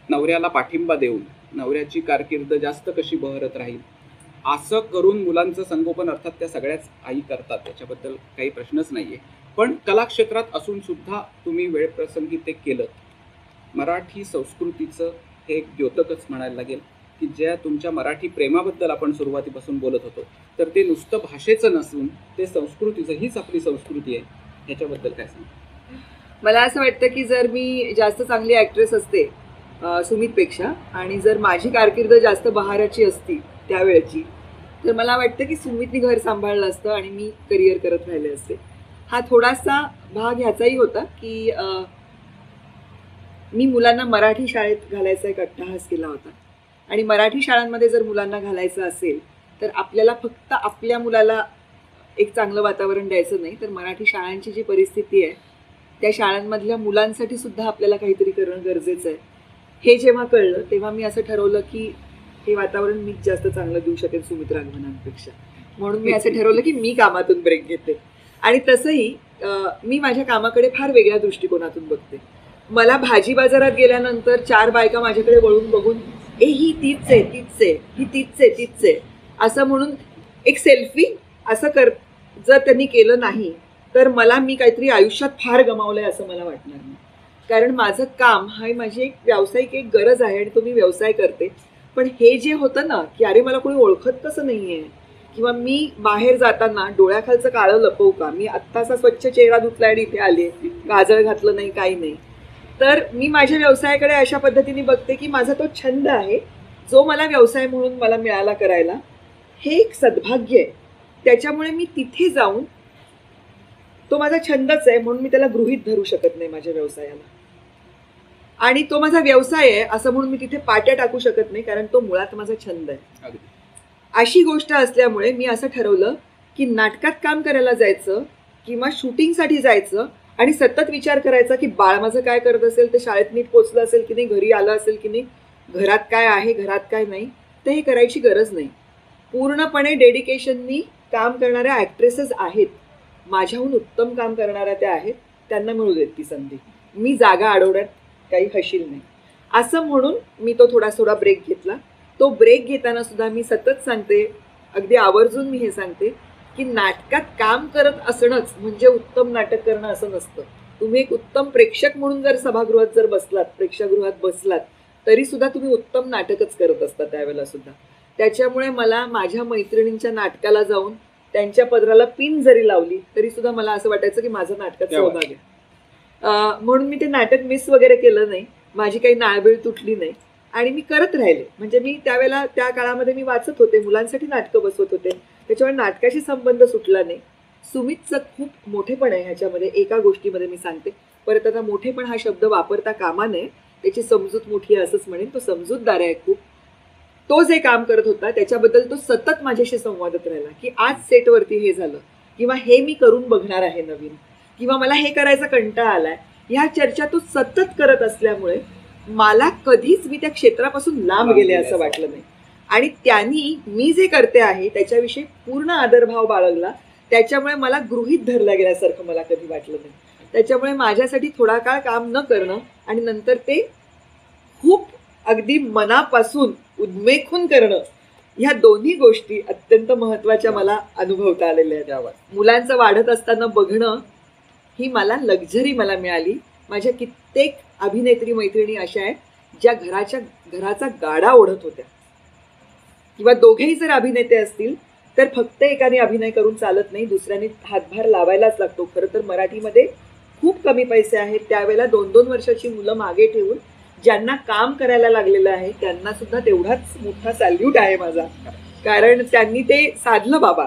नवऱ्याला पाठिंबा देऊन, नवऱ्याची कारकीर्द जास्त कशी बहरत राहील असं करून मुलांचं संगोपन अर्थात त्या सगळ्याच आई करतात, त्याच्याबद्दल काही प्रश्नच नाहीये. पण कला क्षेत्रात असून सुद्धा तुम्ही वेळप्रसंगी ते केलं. मराठी संस्कृतीचं हे एक द्योतकच म्हणायला लागेल की ज्या तुमच्या मराठी प्रेमाबद्दल आपण सुरुवातीपासून बोलत होतो, तर ते नुसतं भाषेचं नसून ते संस्कृतीचं, हीच आपली संस्कृती आहे. ह्याच्याबद्दल काय सांग? मला असं वाटतं की जर मी जास्त चांगली ॲक्ट्रेस असते सुमितपेक्षा आणि जर माझी कारकीर्द जास्त बहाराची असती त्यावेळेची, तर मला वाटतं की सुमितनी घर सांभाळलं असतं आणि मी करिअर करत राहिले असते. हा थोडासा भाग ह्याचाही होता की मी मुलांना मराठी शाळेत घालायचा एक अट्टहास केला होता आणि मराठी शाळांमध्ये जर मुलांना घालायचं असेल तर आपल्याला फक्त आपल्या मुलाला एक चांगलं वातावरण द्यायचं नाही, तर मराठी शाळांची जी परिस्थिती आहे त्या शाळांमधल्या मुलांसाठी सुद्धा आपल्याला काहीतरी करणं गरजेचं आहे. हे जेव्हा कळलं तेव्हा मी असं ठरवलं की हे वातावरण मीच जास्त चांगलं देऊ शकेन सुमित राघवनांपेक्षा. म्हणून मी असं ठरवलं की मी कामातून ब्रेक घेते. आणि तसंही मी माझ्या कामाकडे फार वेगळ्या दृष्टिकोनातून बघते. मला भाजी बाजारात गेल्यानंतर 4 बायका माझ्याकडे वळून बघून ही तीच आहे, तीच आहे, ही तीच आहे, तीच आहे असं म्हणून एक सेल्फी असं जर त्यांनी केलं नाही तर मी काहीतरी आयुष्यात फार गमावलंय असं मला वाटणार नाही. कारण माझं काम हा माझी एक व्यावसायिक एक गरज आहे आणि तो मी व्यवसाय करते. पण हे जे होतं ना की अरे मला कोणी ओळखत कसं नाहीये, किंवा मी बाहेर जाताना डोळ्याखालचं काळं लपवू का, मी आत्ताचा स्वच्छ चेहरा धुतला आणि इथे आले, काजळ घातलं नाही, काही नाही. तर मी माझ्या व्यवसायाकडे अशा पद्धतीने बघते की माझा तो छंद आहे जो मला व्यवसाय म्हणून मला मिळाला करायला, हे एक सद्भाग्य आहे. त्याच्यामुळे मी तिथे जाऊन तो माझा छंदच आहे म्हणून मी त्याला गृहीत धरू शकत नाही माझ्या व्यवसायाला. आणि तो माझा व्यवसाय आहे असं म्हणून मी तिथे पाट्या टाकू शकत नाही, कारण तो मुळात माझा छंद आहे. अशी गोष्ट असल्यामुळे मी असं ठरवलं की नाटकात काम करायला जायचं किंवा शूटिंगसाठी जायचं आणि सतत विचार करायचा की बाळ माझं काय करत असेल, ते शाळेत नीट पोचलं असेल की नाही, घरी आलं असेल की नाही, घरात काय आहे, घरात काय नाही, तर हे करायची गरज नाही. पूर्णपणे डेडिकेशननी काम करणाऱ्या ॲक्ट्रेसेस आहेत, माझ्याहून उत्तम काम करणाऱ्या त्या आहेत, त्यांना मिळू देत ती संधी. मी जागा अडवण्यात काही हशील नाही. असं म्हणून मी तो थोडा ब्रेक घेतला. तो ब्रेक घेताना सुद्धा मी सतत सांगते, अगदी आवर्जून मी हे सांगते की नाटकात काम करत असणंच म्हणजे उत्तम नाटक करणं असं नसतं. तुम्ही एक उत्तम प्रेक्षक म्हणून जर सभागृहात जर बसलात, प्रेक्षागृहात बसलात, तरी सुद्धा तुम्ही उत्तम नाटकच करत असता त्यावेळेला सुद्धा. त्याच्यामुळे मला माझ्या मैत्रिणींच्या नाटकाला जाऊन त्यांच्या पदराला पिन जरी लावली तरी सुद्धा मला असं वाटायचं की माझं नाटकात सहभाग आहे. म्हणून मी ते नाटक मिस वगैरे केलं नाही, माझी काही नाळबीळ तुटली नाही आणि मी करत राहिले. म्हणजे मी त्यावेळेला त्या काळामध्ये मी वाचत होते, मुलांसाठी नाटकं बसवत होते, त्याच्यामुळे नाटकाशी संबंध सुटला नाही. सुमितचं खूप मोठेपण आहे ह्याच्यामध्ये. एका गोष्टीमध्ये मी सांगते, परत आता मोठेपण हा शब्द वापरता कामा नये, त्याची समजूत मोठी आहे असंच म्हणेन. तो समजूतदार आहे खूप. तो जे काम करत होता त्याच्याबद्दल तो सतत माझ्याशी संवादत राहिला की आज सेटवरती हे झालं, किंवा हे मी करून बघणार आहे नवीन, किंवा मला हे करायचा कंटाळा आलाय. ह्या चर्चा तो सतत करत असल्यामुळे मला कधीच मी त्या क्षेत्रापासून लांब गेले असं वाटलं नाही. आणि त्यांनी मी जे करते आहे त्याच्याविषयी पूर्ण आदरभाव बाळगला. त्याच्यामुळे मला गृहीत धरल्या गेल्यासारखं मला कधी वाटलं नाही. त्याच्यामुळे माझ्यासाठी थोडा काळ काम न करणं आणि नंतर ते खूप अगदी मनापासून उद्मेखून करणं, ह्या दोन्ही गोष्टी अत्यंत महत्त्वाच्या मला अनुभवता आलेल्या आहेत. यावर मुलांचं वाढत असताना बघणं ही मला लक्झरी मला मिळाली. माझ्या कित्येक अभिनेत्री मैत्रिणी अशा आहेत ज्या घराचा गाडा ओढत होत्या, किंवा दोघेही जर अभिनेते असतील तर फक्त एकाने अभिनय करून चालत नाही, दुसऱ्याने हातभार लावायलाच लागतो. खरं तर मराठीमध्ये खूप कमी पैसे आहेत. त्यावेळेला 2-2 वर्षाची मुलं मागे ठेवून ज्यांना काम करायला लागलेलं आहे त्यांना सुद्धा तेवढाच मोठा सॅल्यूट आहे माझा. कारण त्यांनी ते साधलं बाबा,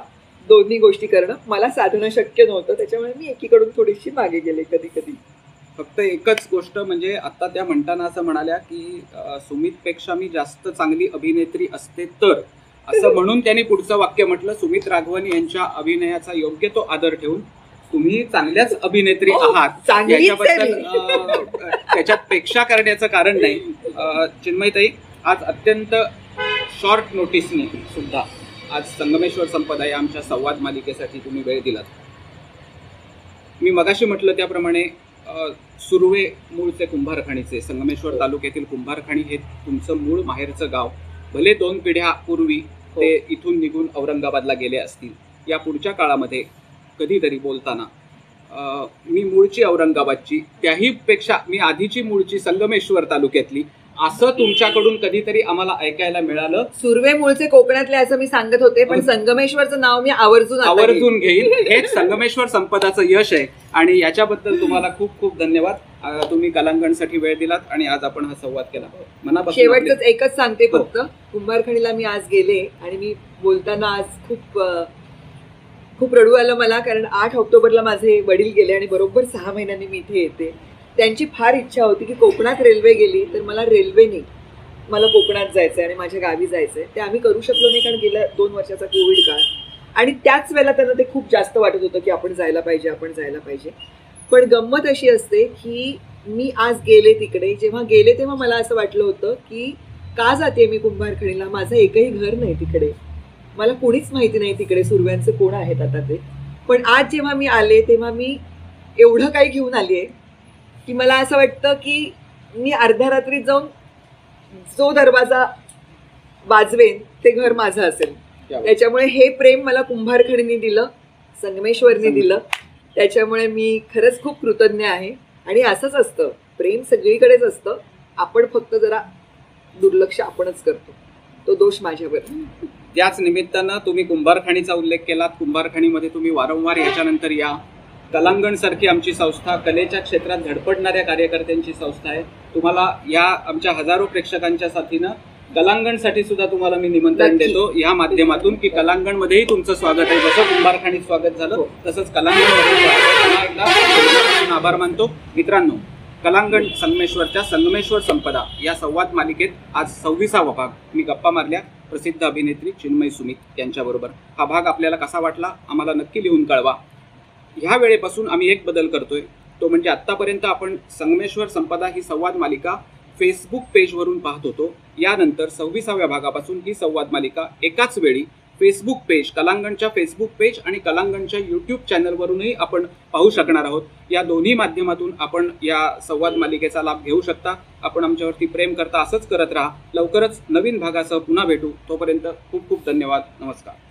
दोन्ही गोष्टी करणं. मला साधणं शक्य नव्हतं, त्याच्यामुळे मी एकीकडून थोडीशी मागे गेले कधी कधी. फक्त एकच गोष्ट म्हणजे आता त्या म्हणताना असं म्हणाल्या की सुमितपेक्षा मी जास्त चांगली अभिनेत्री असते तर, असं म्हणून त्यांनी पुढचं वाक्य म्हटलं, सुमित राघवन यांच्या अभिनयाचा योग्य तो आदर ठेवून तुम्ही चांगल्याच अभिनेत्री आहात याच्याबद्दल त्याच्यात पेक्षा करण्याचं कारण नाही. चिन्मयताई, आज अत्यंत शॉर्ट नोटीसने सुद्धा आज संगमेश्वर संपदा या आमच्या संवाद मालिकेसाठी तुम्ही वेळ दिलात. मी मगाशी म्हटलं त्याप्रमाणे सुर्वे मूळचे कुंभारखाणीचे, संगमेश्वर तालुक्यातील कुंभारखाणी हे तुमचं मूळ माहेरचं गाव. भले 2 पिढ्यापूर्वी ते इथून निघून औरंगाबादला गेले असतील, या पुढच्या काळामध्ये कधीतरी बोलताना मी मूळची औरंगाबादची, त्याही पेक्षा मी आधीची मूळची संगमेश्वर तालुक्यातली, असं तुमच्याकडून कधीतरी आम्हाला ऐकायला मिळालं. सुर्वे मूळचे कोकणातले असं मी सांगत होते, पण संगमेश्वरचं नाव मी आवर्जून घेईन. हेच संगमेश्वर संपदाचं यश आहे आणि याच्याबद्दल तुम्हाला खूप खूप धन्यवाद. तुम्ही कलांगणसाठी वेळ दिलात आणि आज आपण हा संवाद केला. मनापासून शेवटच एकच सांगते फक्त, कुंभारखाणीला मी आज गेले आणि मी बोलताना आज खूप रडू आलं मला. कारण 8 ऑक्टोबरला माझे वडील गेले आणि बरोबर 6 महिन्यांनी मी इथे येते. त्यांची फार इच्छा होती की कोकणात रेल्वे गेली तर मला रेल्वेने मला कोकणात जायचं आहे आणि माझ्या गावी जायचं आहे. ते आम्ही करू शकलो नाही कारण गेल्या 2 वर्षाचा कोविड काळ, आणि त्याच वेळेला त्यांना ते खूप जास्त वाटत होतं की आपण जायला पाहिजे. पण गंमत अशी असते की मी आज गेले तिकडे, जेव्हा गेले तेव्हा मला असं वाटलं होतं की का जाते मी कुंभारखणीला? माझं एकही घर नाही तिकडे, मला कोणीच माहिती नाही तिकडे सुरव्यांचे कोण आहेत आता ते. पण आज जेव्हा मी आले तेव्हा मी एवढं काही घेऊन आली आहे की मला असं वाटतं की मी अर्ध्या रात्रीत जाऊन जो दरवाजा वाजवेन ते घर माझं असेल. त्याच्यामुळे हे प्रेम मला कुंभारखणीने दिलं, संगमेश्वरने दिलं. त्याच्यामुळे मी खरंच खूप कृतज्ञ आहे. आणि असंच असतं, प्रेम सगळीकडेच असतं, आपण फक्त जरा दुर्लक्ष आपणच करतो. तो दोष माझ्यावर. त्याच निमित्तानं तुम्ही कुंभारखणीचा उल्लेख केलात. कुंभारखणीमध्ये तुम्ही वारंवार याच्यानंतर या. कलांगण सारखी आमची संस्था कलेच्या क्षेत्रात धडपडणाऱ्या कार्यकर्त्यांची संस्था आहे. तुम्हाला या आमच्या हजारो प्रेक्षकांच्या साथीनं कलांगणसाठी सुद्धा तुम्हाला मी निमंत्रण देतो या माध्यमातून की कलांगणमध्येही तुमचं स्वागत आहे. जसं कुंभारखणीत स्वागत झालं तसंच कलांगणमध्ये आभार मानतो. मित्रांनो, कलांगण संगमेश्वरच्या संगमेश्वर संपदा या संवाद मालिकेत आज 26वा भाग मी गप्पा मारल्या प्रसिद्ध अभिनेत्री चिन्मयी सुमित यांच्याबरोबर. हा भाग आपल्याला कसा वाटला आम्हाला नक्की लिहून कळवा. ह्या वेळेपासून आम्ही एक बदल करतोय, तो म्हणजे आत्तापर्यंत आपण संगमेश्वर संपदा ही संवाद मालिका फेसबुक पेजवरून पाहत होतो. यानंतर 26व्या भागापासून ही संवाद मालिका एकाच वेळी फेसबुक पेज, कलांगणच्या फेसबुक पेज आणि कलांगणच्या यूट्यूब चॅनलवरूनही आपण पाहू शकणार आहोत. या दोन्ही माध्यमातून आपण या संवाद मालिकेचा लाभ घेऊ शकता. आपण आमच्यावरती प्रेम करता, असंच करत राहा. लवकरच नवीन भागासह पुन्हा भेटू. तोपर्यंत खूप खूप धन्यवाद. नमस्कार.